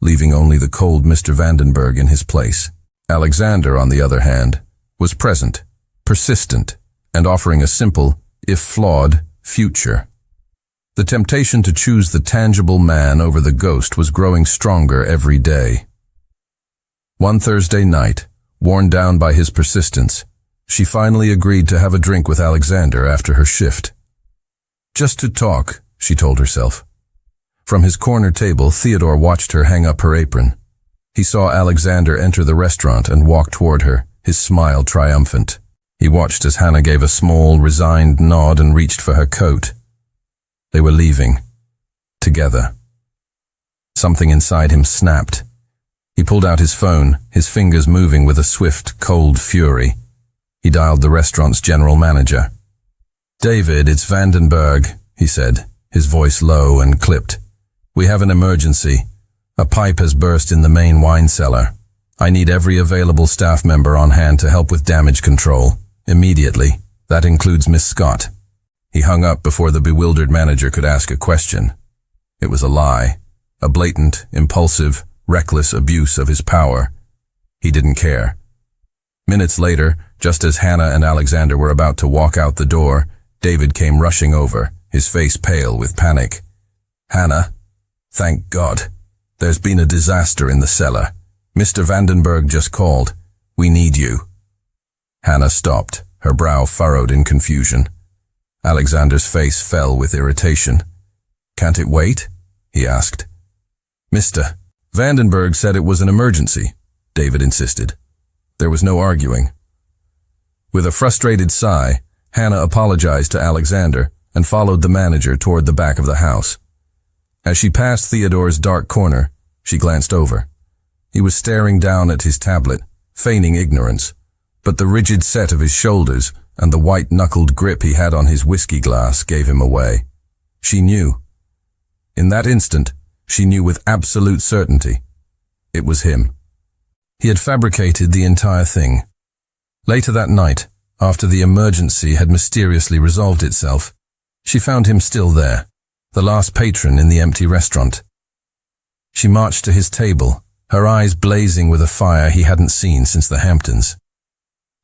leaving only the cold Mr. Vandenberg in his place. Alexander, on the other hand, was present, persistent, and offering a simple, if flawed, future. The temptation to choose the tangible man over the ghost was growing stronger every day. One Thursday night, worn down by his persistence, she finally agreed to have a drink with Alexander after her shift. Just to talk, she told herself. From his corner table, Theodore watched her hang up her apron. He saw Alexander enter the restaurant and walk toward her, his smile triumphant. He watched as Hannah gave a small, resigned nod and reached for her coat. They were leaving. Together. Something inside him snapped. He pulled out his phone, his fingers moving with a swift, cold fury. He dialed the restaurant's general manager. "David, it's Vandenberg," he said, his voice low and clipped. "We have an emergency. A pipe has burst in the main wine cellar. I need every available staff member on hand to help with damage control. Immediately. That includes Miss Scott." He hung up before the bewildered manager could ask a question. It was a lie, a blatant, impulsive, reckless abuse of his power. He didn't care. Minutes later, just as Hannah and Alexander were about to walk out the door, David came rushing over, his face pale with panic. "Hannah, thank God. There's been a disaster in the cellar. Mr. Vandenberg just called. We need you." Hannah stopped, her brow furrowed in confusion. Alexander's face fell with irritation. "Can't it wait?" he asked. "Mr. Vandenberg said it was an emergency," David insisted. There was no arguing. With a frustrated sigh, Hannah apologized to Alexander and followed the manager toward the back of the house. As she passed Theodore's dark corner, she glanced over. He was staring down at his tablet, feigning ignorance, but the rigid set of his shoulders and the white-knuckled grip he had on his whiskey glass gave him away. She knew. In that instant, she knew with absolute certainty. It was him. He had fabricated the entire thing. Later that night, after the emergency had mysteriously resolved itself, she found him still there, the last patron in the empty restaurant. She marched to his table, her eyes blazing with a fire he hadn't seen since the Hamptons.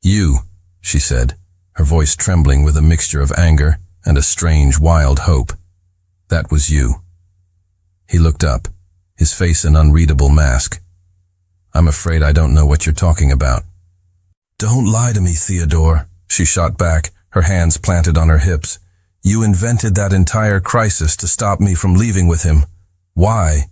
"You," she said, her voice trembling with a mixture of anger and a strange, wild hope. "That was you." He looked up, his face an unreadable mask. "I'm afraid I don't know what you're talking about." "Don't lie to me, Theodore," she shot back, her hands planted on her hips. "You invented that entire crisis to stop me from leaving with him. Why?"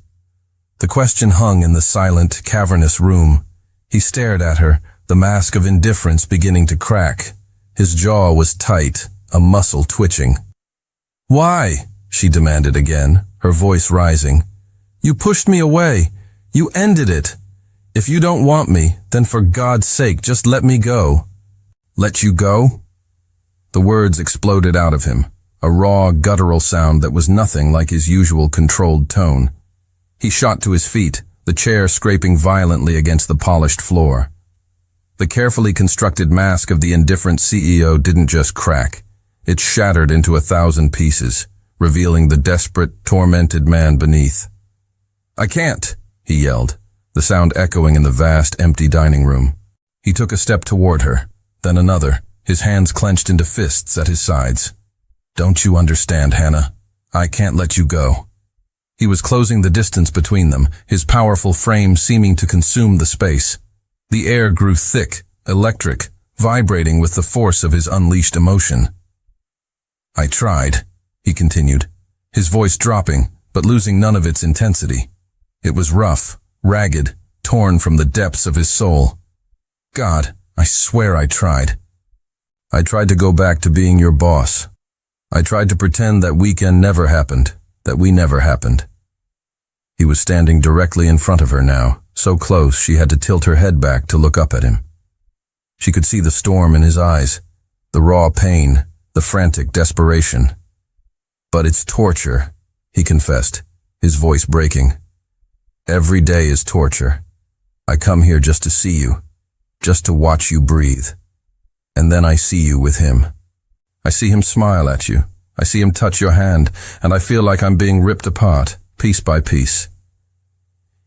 The question hung in the silent, cavernous room. He stared at her, the mask of indifference beginning to crack. His jaw was tight, a muscle twitching. "Why?" she demanded again, her voice rising. "You pushed me away. You ended it. If you don't want me, then for God's sake, just let me go." "Let you go?" The words exploded out of him, a raw, guttural sound that was nothing like his usual controlled tone. He shot to his feet, the chair scraping violently against the polished floor. The carefully constructed mask of the indifferent CEO didn't just crack. It shattered into 1,000 pieces, revealing the desperate, tormented man beneath. "I can't," he yelled, the sound echoing in the vast, empty dining room. He took a step toward her, then another, his hands clenched into fists at his sides. "Don't you understand, Hannah? I can't let you go." He was closing the distance between them, his powerful frame seeming to consume the space. The air grew thick, electric, vibrating with the force of his unleashed emotion. "I tried," he continued, his voice dropping, but losing none of its intensity. It was rough, ragged, torn from the depths of his soul. "God, I swear I tried. I tried to go back to being your boss. I tried to pretend that weekend never happened, that we never happened." He was standing directly in front of her now, so close she had to tilt her head back to look up at him. She could see the storm in his eyes, the raw pain, the frantic desperation. "But it's torture," he confessed, his voice breaking. "Every day is torture. I come here just to see you, just to watch you breathe. And then I see you with him. I see him smile at you. I see him touch your hand, and I feel like I'm being ripped apart, piece by piece."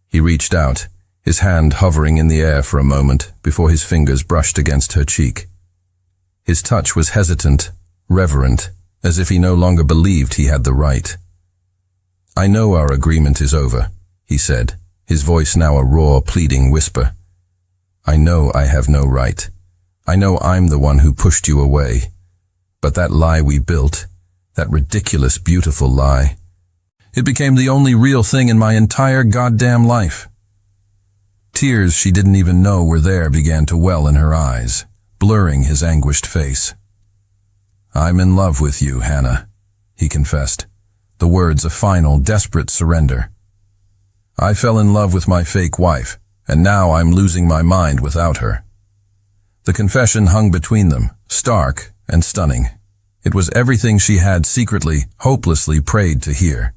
He reached out, his hand hovering in the air for a moment before his fingers brushed against her cheek. His touch was hesitant, reverent, as if he no longer believed he had the right. "I know our agreement is over," he said, his voice now a raw, pleading whisper. "I know I have no right. I know I'm the one who pushed you away. But that lie we built, that ridiculous, beautiful lie, it became the only real thing in my entire goddamn life." Tears she didn't even know were there began to well in her eyes, blurring his anguished face. "I'm in love with you, Hannah," he confessed, the words a final, desperate surrender. "I fell in love with my fake wife, and now I'm losing my mind without her." The confession hung between them, stark and stunning. It was everything she had secretly, hopelessly prayed to hear.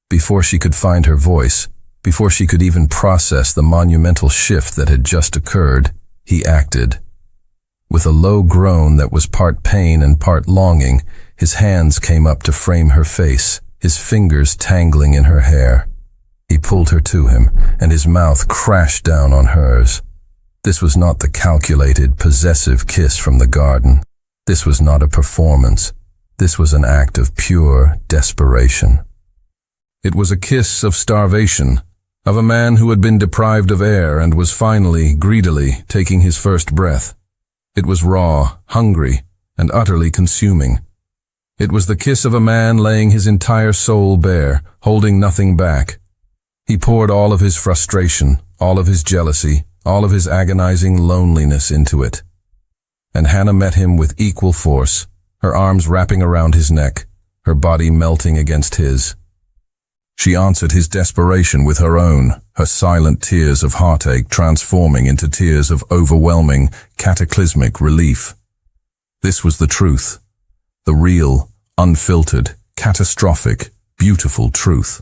Before she could find her voice, before she could even process the monumental shift that had just occurred, he acted. With a low groan that was part pain and part longing, his hands came up to frame her face, his fingers tangling in her hair. He pulled her to him, and his mouth crashed down on hers. This was not the calculated, possessive kiss from the garden. This was not a performance. This was an act of pure desperation. It was a kiss of starvation, of a man who had been deprived of air and was finally, greedily, taking his first breath. It was raw, hungry, and utterly consuming. It was the kiss of a man laying his entire soul bare, holding nothing back. He poured all of his frustration, all of his jealousy, all of his agonizing loneliness into it. And Hannah met him with equal force, her arms wrapping around his neck, her body melting against his. She answered his desperation with her own, her silent tears of heartache transforming into tears of overwhelming, cataclysmic relief. This was the truth, the real, unfiltered, catastrophic, beautiful truth.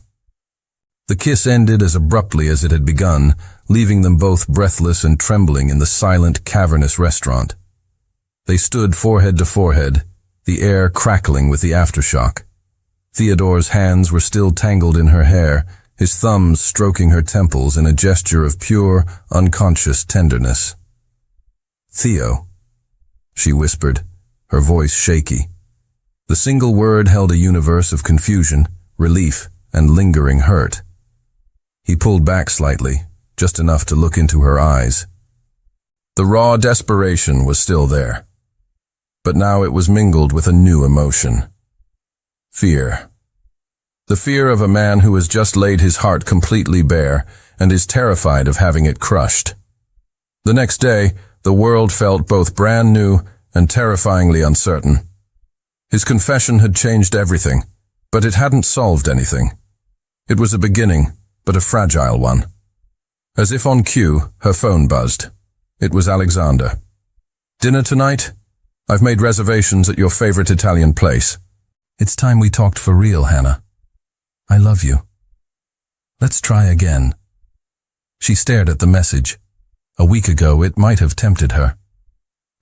The kiss ended as abruptly as it had begun, leaving them both breathless and trembling in the silent, cavernous restaurant. They stood forehead to forehead, the air crackling with the aftershock. Theodore's hands were still tangled in her hair, his thumbs stroking her temples in a gesture of pure, unconscious tenderness. "Theo," she whispered, her voice shaky. The single word held a universe of confusion, relief, and lingering hurt. He pulled back slightly, just enough to look into her eyes. The raw desperation was still there, but now it was mingled with a new emotion. Fear. The fear of a man who has just laid his heart completely bare and is terrified of having it crushed. The next day, the world felt both brand new and terrifyingly uncertain. His confession had changed everything, but it hadn't solved anything. It was a beginning, but a fragile one. As if on cue, her phone buzzed. It was Alexander. "Dinner tonight? I've made reservations at your favorite Italian place." "It's time we talked for real, Hannah. I love you. Let's try again." She stared at the message. A week ago it might have tempted her.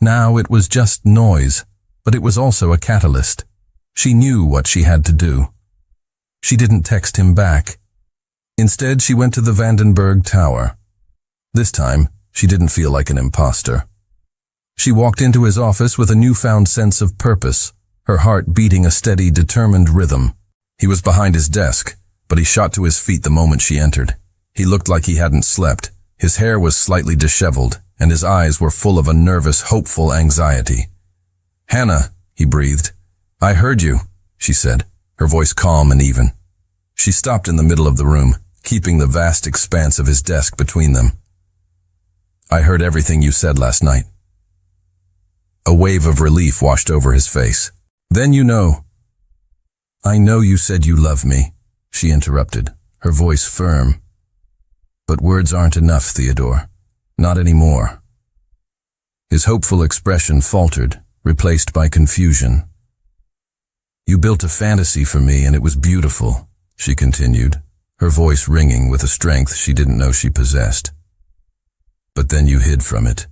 Now it was just noise, but it was also a catalyst. She knew what she had to do. She didn't text him back. Instead, she went to the Vandenberg Tower. This time, she didn't feel like an imposter. She walked into his office with a newfound sense of purpose, her heart beating a steady, determined rhythm. He was behind his desk, but he shot to his feet the moment she entered. He looked like he hadn't slept. His hair was slightly disheveled, and his eyes were full of a nervous, hopeful anxiety. "Hannah," he breathed. "I heard you," she said, her voice calm and even. She stopped in the middle of the room, keeping the vast expanse of his desk between them. "I heard everything you said last night." A wave of relief washed over his face. "Then you know." "I know you said you love me," she interrupted, her voice firm. "But words aren't enough, Theodore. Not anymore." His hopeful expression faltered, replaced by confusion. "You built a fantasy for me and it was beautiful," she continued, her voice ringing with a strength she didn't know she possessed. "But then you hid from it.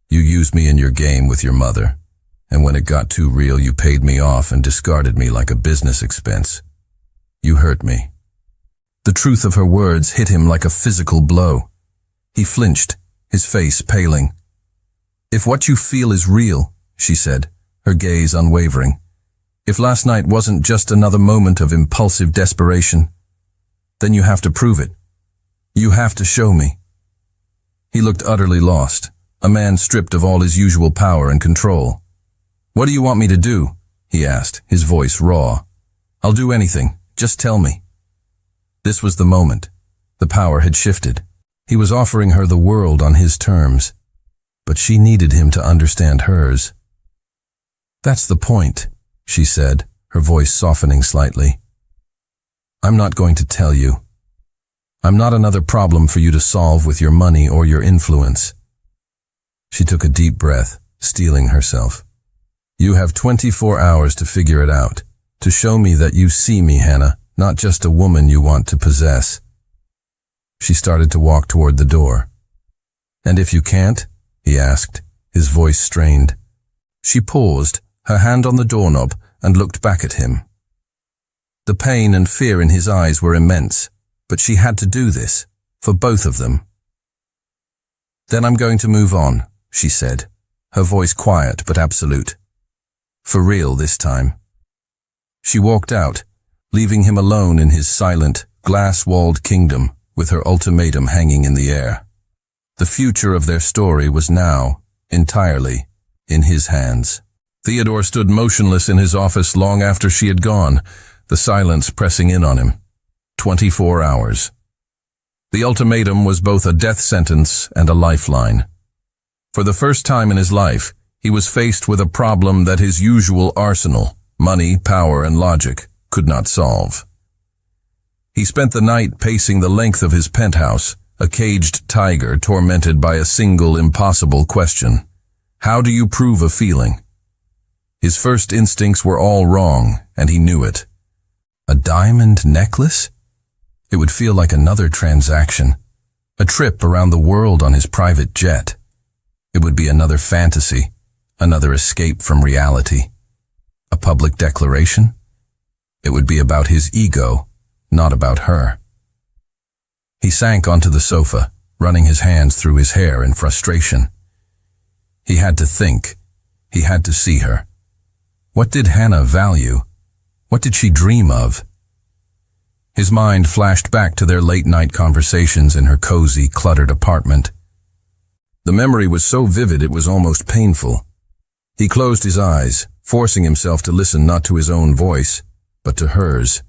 You used me in your game with your mother, and when it got too real you paid me off and discarded me like a business expense. You hurt me." The truth of her words hit him like a physical blow. He flinched, his face paling. "If what you feel is real," she said, her gaze unwavering, "if last night wasn't just another moment of impulsive desperation, then you have to prove it. You have to show me." He looked utterly lost, a man stripped of all his usual power and control. "What do you want me to do?" he asked, his voice raw. "I'll do anything. Just tell me." This was the moment. The power had shifted. He was offering her the world on his terms, but she needed him to understand hers. "That's the point," she said, her voice softening slightly. "I'm not going to tell you. I'm not another problem for you to solve with your money or your influence." She took a deep breath, steeling herself. "You have 24 hours to figure it out, to show me that you see me, Hannah, not just a woman you want to possess." She started to walk toward the door. "And if you can't?" he asked, his voice strained. She paused, her hand on the doorknob, and looked back at him. The pain and fear in his eyes were immense, but she had to do this, for both of them. "Then I'm going to move on," she said, her voice quiet but absolute. "For real this time." She walked out, leaving him alone in his silent, glass-walled kingdom, with her ultimatum hanging in the air. The future of their story was now, entirely, in his hands. Theodore stood motionless in his office long after she had gone, the silence pressing in on him. 24 hours. The ultimatum was both a death sentence and a lifeline. For the first time in his life, he was faced with a problem that his usual arsenal, money, power, and logic, could not solve. He spent the night pacing the length of his penthouse, a caged tiger tormented by a single impossible question. How do you prove a feeling? His first instincts were all wrong, and he knew it. A diamond necklace? It would feel like another transaction. A trip around the world on his private jet. It would be another fantasy, another escape from reality. A public declaration? It would be about his ego, not about her. He sank onto the sofa, running his hands through his hair in frustration. He had to think. He had to see her. What did Hannah value? What did she dream of? His mind flashed back to their late-night conversations in her cozy, cluttered apartment. The memory was so vivid it was almost painful. He closed his eyes, forcing himself to listen not to his own voice, but to hers.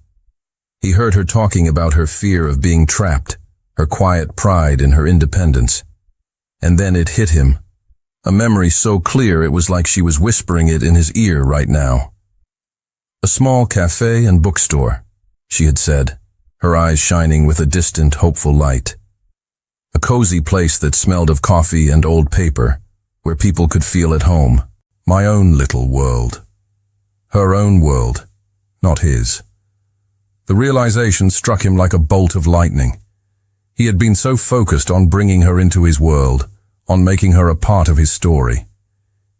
He heard her talking about her fear of being trapped, her quiet pride in her independence. And then it hit him. A memory so clear it was like she was whispering it in his ear right now. "A small cafe and bookstore," she had said, her eyes shining with a distant, hopeful light. A cozy place that smelled of coffee and old paper, where people could feel at home. My own little world. Her own world, not his. The realization struck him like a bolt of lightning. He had been so focused on bringing her into his world, on making her a part of his story.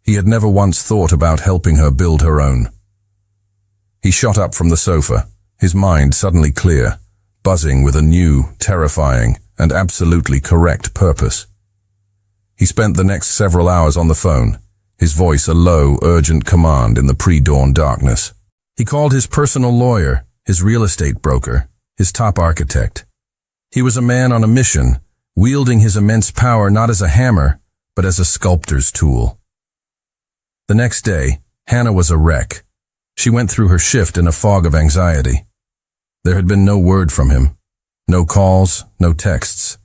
He had never once thought about helping her build her own. He shot up from the sofa, his mind suddenly clear, buzzing with a new, terrifying, and absolutely correct purpose. He spent the next several hours on the phone, his voice a low, urgent command in the pre-dawn darkness. He called his personal lawyer, his real estate broker, his top architect. He was a man on a mission, wielding his immense power not as a hammer, but as a sculptor's tool. The next day, Hannah was a wreck. She went through her shift in a fog of anxiety. There had been no word from him. No calls, no texts.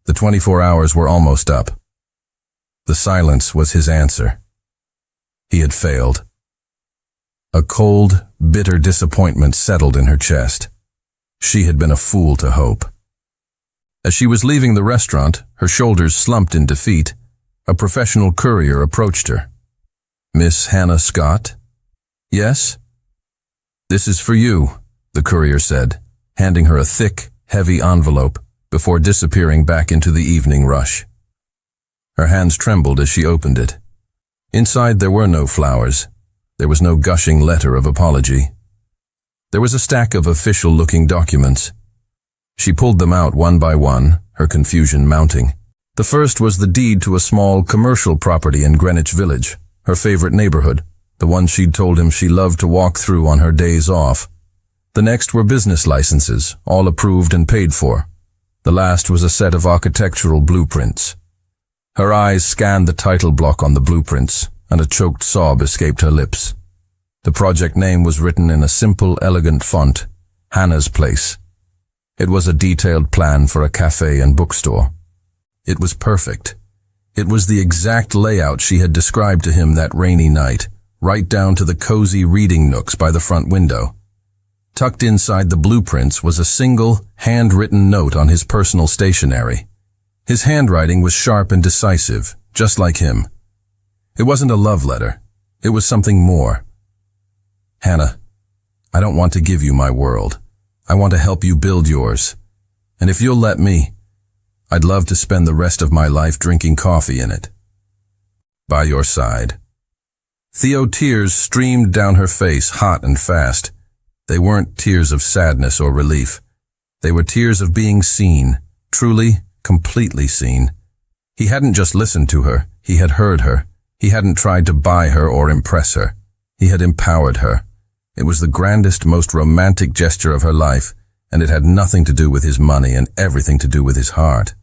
The 24 hours were almost up. The silence was his answer. He had failed. A cold, bitter disappointment settled in her chest. She had been a fool to hope. As she was leaving the restaurant, her shoulders slumped in defeat, a professional courier approached her. "Miss Hannah Scott?" "Yes?" "This is for you," the courier said, handing her a thick, heavy envelope before disappearing back into the evening rush. Her hands trembled as she opened it. Inside there were no flowers. There was no gushing letter of apology. There was a stack of official-looking documents. She pulled them out one by one, her confusion mounting. The first was the deed to a small commercial property in Greenwich Village, her favorite neighborhood, the one she'd told him she loved to walk through on her days off. The next were business licenses, all approved and paid for. The last was a set of architectural blueprints. Her eyes scanned the title block on the blueprints, and a choked sob escaped her lips. The project name was written in a simple, elegant font, Hannah's Place. It was a detailed plan for a cafe and bookstore. It was perfect. It was the exact layout she had described to him that rainy night, right down to the cozy reading nooks by the front window. Tucked inside the blueprints was a single, handwritten note on his personal stationery. His handwriting was sharp and decisive, just like him. It wasn't a love letter. It was something more. "Hannah, I don't want to give you my world. I want to help you build yours. And if you'll let me, I'd love to spend the rest of my life drinking coffee in it. By your side." Theo, tears streamed down her face, hot and fast. They weren't tears of sadness or relief. They were tears of being seen, truly, completely seen. He hadn't just listened to her, he had heard her. He hadn't tried to buy her or impress her. He had empowered her. It was the grandest, most romantic gesture of her life, and it had nothing to do with his money and everything to do with his heart.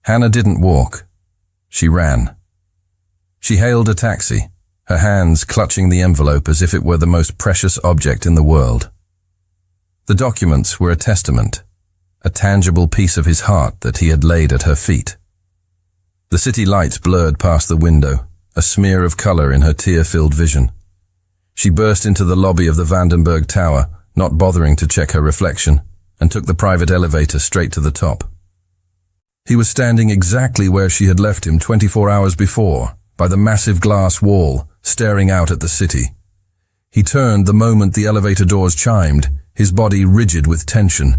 Hannah didn't walk. She ran. She hailed a taxi, her hands clutching the envelope as if it were the most precious object in the world. The documents were a testament, a tangible piece of his heart that he had laid at her feet. The city lights blurred past the window, a smear of color in her tear-filled vision. She burst into the lobby of the Vandenberg Tower, not bothering to check her reflection, and took the private elevator straight to the top. He was standing exactly where she had left him 24 hours before, by the massive glass wall, staring out at the city. He turned the moment the elevator doors chimed, his body rigid with tension.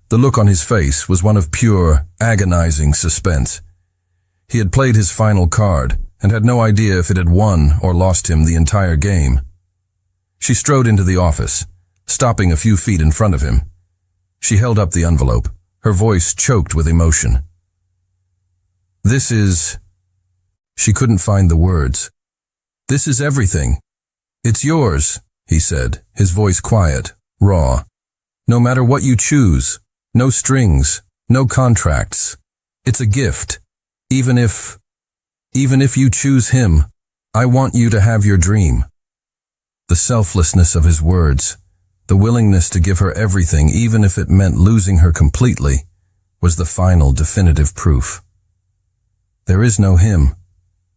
The look on his face was one of pure, agonizing suspense. He had played his final card, and had no idea if it had won or lost him the entire game. She strode into the office, stopping a few feet in front of him. She held up the envelope, her voice choked with emotion. "This is..." She couldn't find the words. "This is everything. It's yours," he said, his voice quiet, raw. "No matter what you choose, no strings, no contracts. It's a gift. Even if you choose him, I want you to have your dream." The selflessness of his words, the willingness to give her everything even if it meant losing her completely, was the final definitive proof. "There is no him,"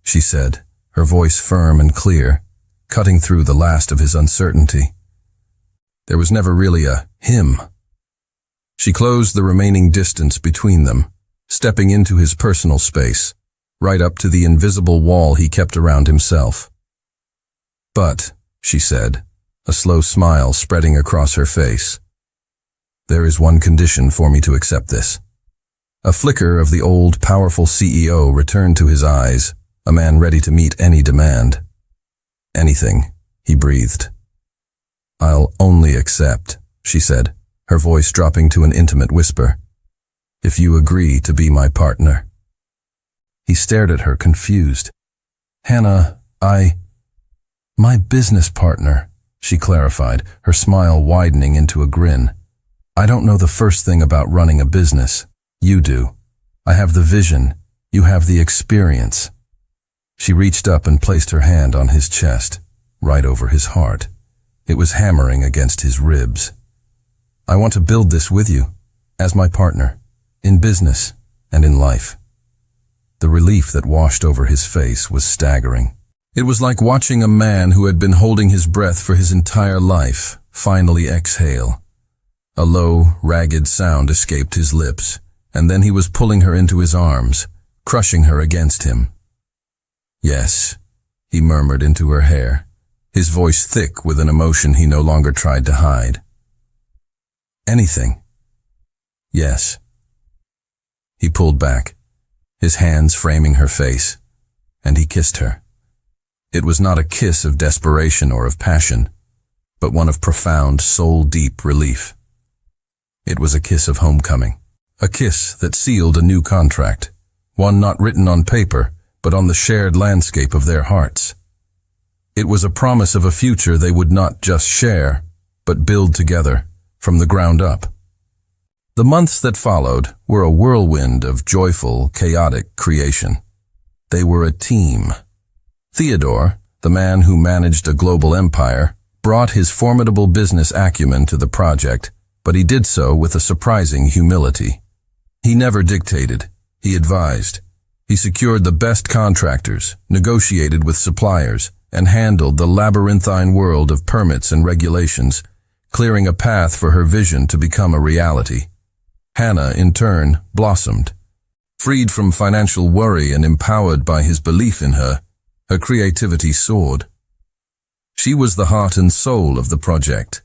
she said, her voice firm and clear, cutting through the last of his uncertainty. There was never really a him. She closed the remaining distance between them, stepping into his personal space, right up to the invisible wall he kept around himself. "But," she said, a slow smile spreading across her face, "there is one condition for me to accept this." A flicker of the old, powerful CEO returned to his eyes, a man ready to meet any demand. "Anything," he breathed. "I'll only accept," she said, her voice dropping to an intimate whisper, "if you agree to be my partner." He stared at her, confused. "Hannah, my business partner," she clarified, her smile widening into a grin. "I don't know the first thing about running a business. You do. I have the vision. You have the experience." She reached up and placed her hand on his chest, right over his heart. It was hammering against his ribs. "I want to build this with you, as my partner, in business and in life." The relief that washed over his face was staggering. It was like watching a man who had been holding his breath for his entire life finally exhale. A low, ragged sound escaped his lips, and then he was pulling her into his arms, crushing her against him. "Yes," he murmured into her hair, his voice thick with an emotion he no longer tried to hide. "Anything." "Yes." He pulled back, his hands framing her face, and he kissed her. It was not a kiss of desperation or of passion, but one of profound, soul-deep relief. It was a kiss of homecoming, a kiss that sealed a new contract, one not written on paper, but on the shared landscape of their hearts. It was a promise of a future they would not just share, but build together, from the ground up. The months that followed were a whirlwind of joyful, chaotic creation. They were a team. Theodore, the man who managed a global empire, brought his formidable business acumen to the project, but he did so with a surprising humility. He never dictated, he advised. He secured the best contractors, negotiated with suppliers, and handled the labyrinthine world of permits and regulations, clearing a path for her vision to become a reality. Hannah, in turn, blossomed. Freed from financial worry and empowered by his belief in her, her creativity soared. She was the heart and soul of the project.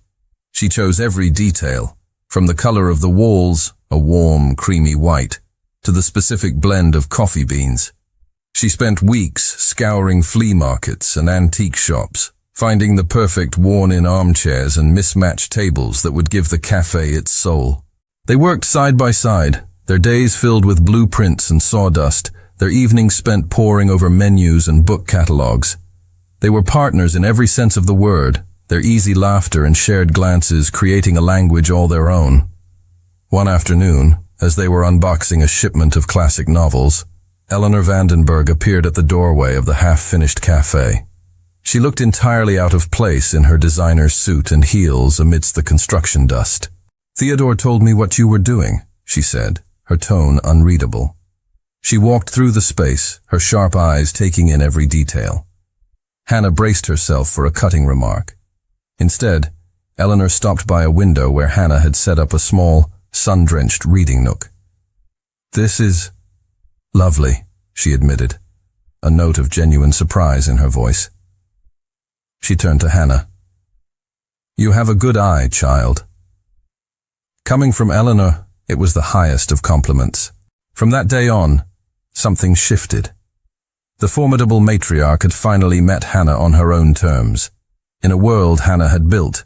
She chose every detail, from the color of the walls, a warm, creamy white, to the specific blend of coffee beans. She spent weeks scouring flea markets and antique shops, finding the perfect worn-in armchairs and mismatched tables that would give the cafe its soul. They worked side by side, their days filled with blueprints and sawdust, their evenings spent poring over menus and book catalogs. They were partners in every sense of the word, their easy laughter and shared glances creating a language all their own. One afternoon, as they were unboxing a shipment of classic novels, Eleanor Vandenberg appeared at the doorway of the half-finished cafe. She looked entirely out of place in her designer suit and heels amidst the construction dust. "Theodore told me what you were doing," she said, her tone unreadable. She walked through the space, her sharp eyes taking in every detail. Hannah braced herself for a cutting remark. Instead, Eleanor stopped by a window where Hannah had set up a small, sun-drenched reading nook. "This is lovely," she admitted, a note of genuine surprise in her voice. She turned to Hannah. "You have a good eye, child." Coming from Eleanor, it was the highest of compliments. From that day on, something shifted. The formidable matriarch had finally met Hannah on her own terms, in a world Hannah had built,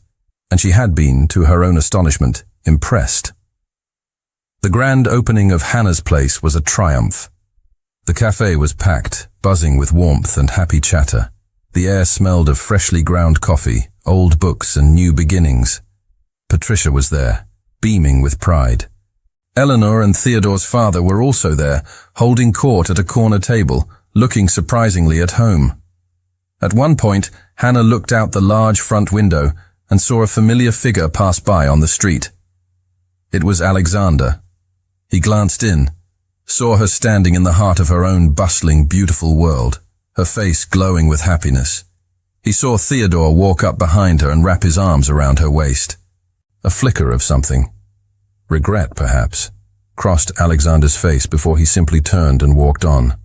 and she had been, to her own astonishment, impressed. The grand opening of Hannah's place was a triumph. The cafe was packed, buzzing with warmth and happy chatter. The air smelled of freshly ground coffee, old books and new beginnings. Patricia was there, beaming with pride. Eleanor and Theodore's father were also there, holding court at a corner table, looking surprisingly at home. At one point, Hannah looked out the large front window and saw a familiar figure pass by on the street. It was Alexander. He glanced in, saw her standing in the heart of her own bustling, beautiful world, her face glowing with happiness. He saw Theodore walk up behind her and wrap his arms around her waist. A flicker of something, regret perhaps, crossed Alexander's face before he simply turned and walked on,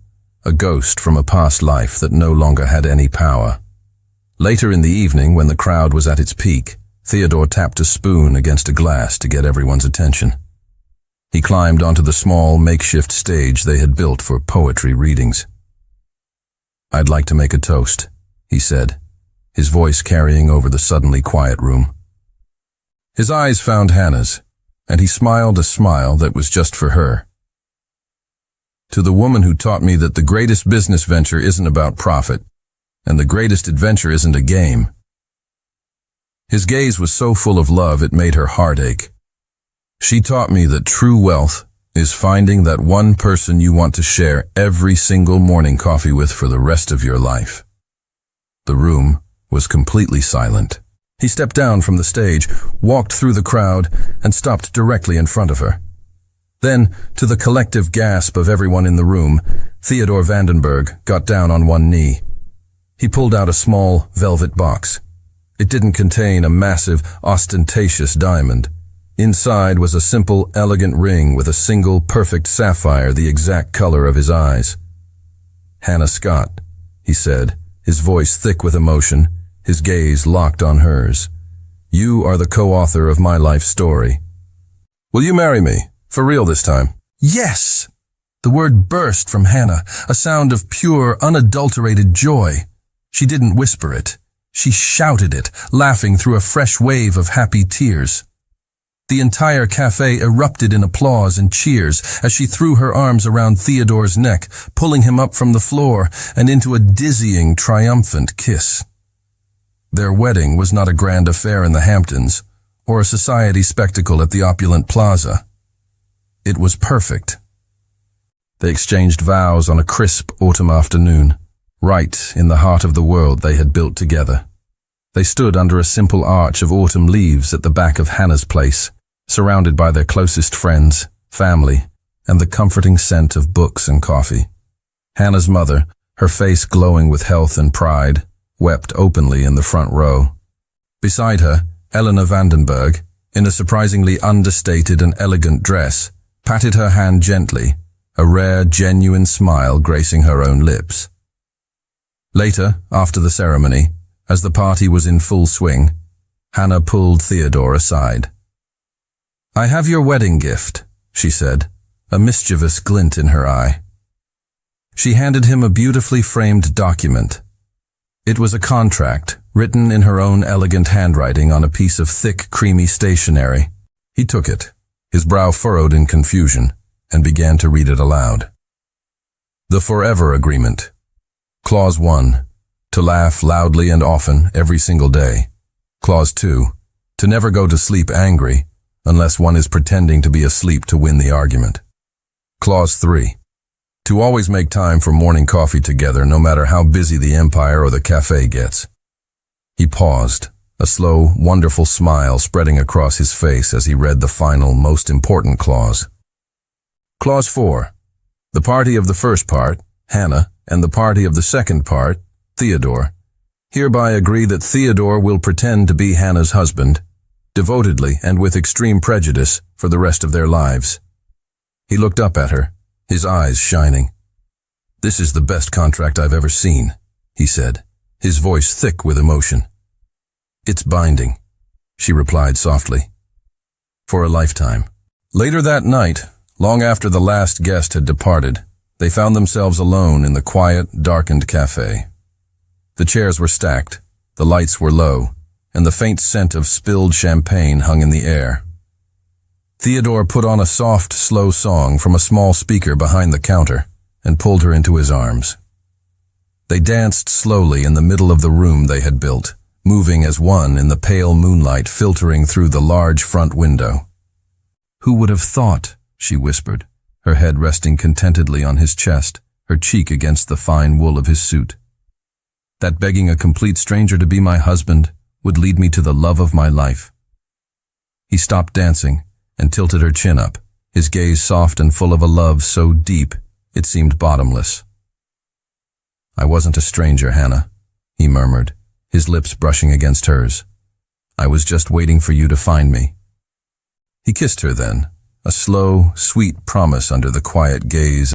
a ghost from a past life that no longer had any power. Later in the evening, when the crowd was at its peak, Theodore tapped a spoon against a glass to get everyone's attention. He climbed onto the small, makeshift stage they had built for poetry readings. "I'd like to make a toast," he said, his voice carrying over the suddenly quiet room. His eyes found Hannah's, and he smiled a smile that was just for her. "To the woman who taught me that the greatest business venture isn't about profit, and the greatest adventure isn't a game." His gaze was so full of love it made her heart ache. "She taught me that true wealth is finding that one person you want to share every single morning coffee with for the rest of your life." The room was completely silent. He stepped down from the stage, walked through the crowd, and stopped directly in front of her. Then, to the collective gasp of everyone in the room, Theodore Vandenberg got down on one knee. He pulled out a small, velvet box. It didn't contain a massive, ostentatious diamond. Inside was a simple, elegant ring with a single, perfect sapphire the exact color of his eyes. "Hannah Scott," he said, his voice thick with emotion, his gaze locked on hers. "You are the co-author of my life story. Will you marry me? For real this time?" "Yes!" The word burst from Hannah, a sound of pure, unadulterated joy. She didn't whisper it. She shouted it, laughing through a fresh wave of happy tears. The entire cafe erupted in applause and cheers as she threw her arms around Theodore's neck, pulling him up from the floor and into a dizzying, triumphant kiss. Their wedding was not a grand affair in the Hamptons, or a society spectacle at the opulent plaza. It was perfect. They exchanged vows on a crisp autumn afternoon, right in the heart of the world they had built together. They stood under a simple arch of autumn leaves at the back of Hannah's place, surrounded by their closest friends, family, and the comforting scent of books and coffee. Hannah's mother, her face glowing with health and pride, wept openly in the front row. Beside her, Eleanor Vandenberg, in a surprisingly understated and elegant dress, patted her hand gently, a rare, genuine smile gracing her own lips. Later, after the ceremony, as the party was in full swing, Hannah pulled Theodore aside. "I have your wedding gift," she said, a mischievous glint in her eye. She handed him a beautifully framed document. It was a contract, written in her own elegant handwriting on a piece of thick, creamy stationery. He took it, his brow furrowed in confusion, and began to read it aloud. The Forever Agreement. Clause 1. To laugh loudly and often every single day. Clause 2. To never go to sleep angry, unless one is pretending to be asleep to win the argument. Clause 3. To always make time for morning coffee together, no matter how busy the empire or the cafe gets. He paused, a slow, wonderful smile spreading across his face as he read the final, most important clause. Clause 4. The party of the first part, Hannah, and the party of the second part, Theodore, hereby agree that Theodore will pretend to be Hannah's husband, devotedly and with extreme prejudice, for the rest of their lives. He looked up at her, his eyes shining. "This is the best contract I've ever seen," he said, his voice thick with emotion. "It's binding," she replied softly. "For a lifetime." Later that night, long after the last guest had departed, they found themselves alone in the quiet, darkened cafe. The chairs were stacked, the lights were low, and the faint scent of spilled champagne hung in the air. Theodore put on a soft, slow song from a small speaker behind the counter and pulled her into his arms. They danced slowly in the middle of the room they had built, moving as one in the pale moonlight filtering through the large front window. "Who would have thought?" she whispered, her head resting contentedly on his chest, her cheek against the fine wool of his suit. "That begging a complete stranger to be my husband would lead me to the love of my life." He stopped dancing and tilted her chin up, his gaze soft and full of a love so deep it seemed bottomless. "I wasn't a stranger, Hannah," he murmured, his lips brushing against hers. "I was just waiting for you to find me." He kissed her then, a slow, sweet promise under the quiet gaze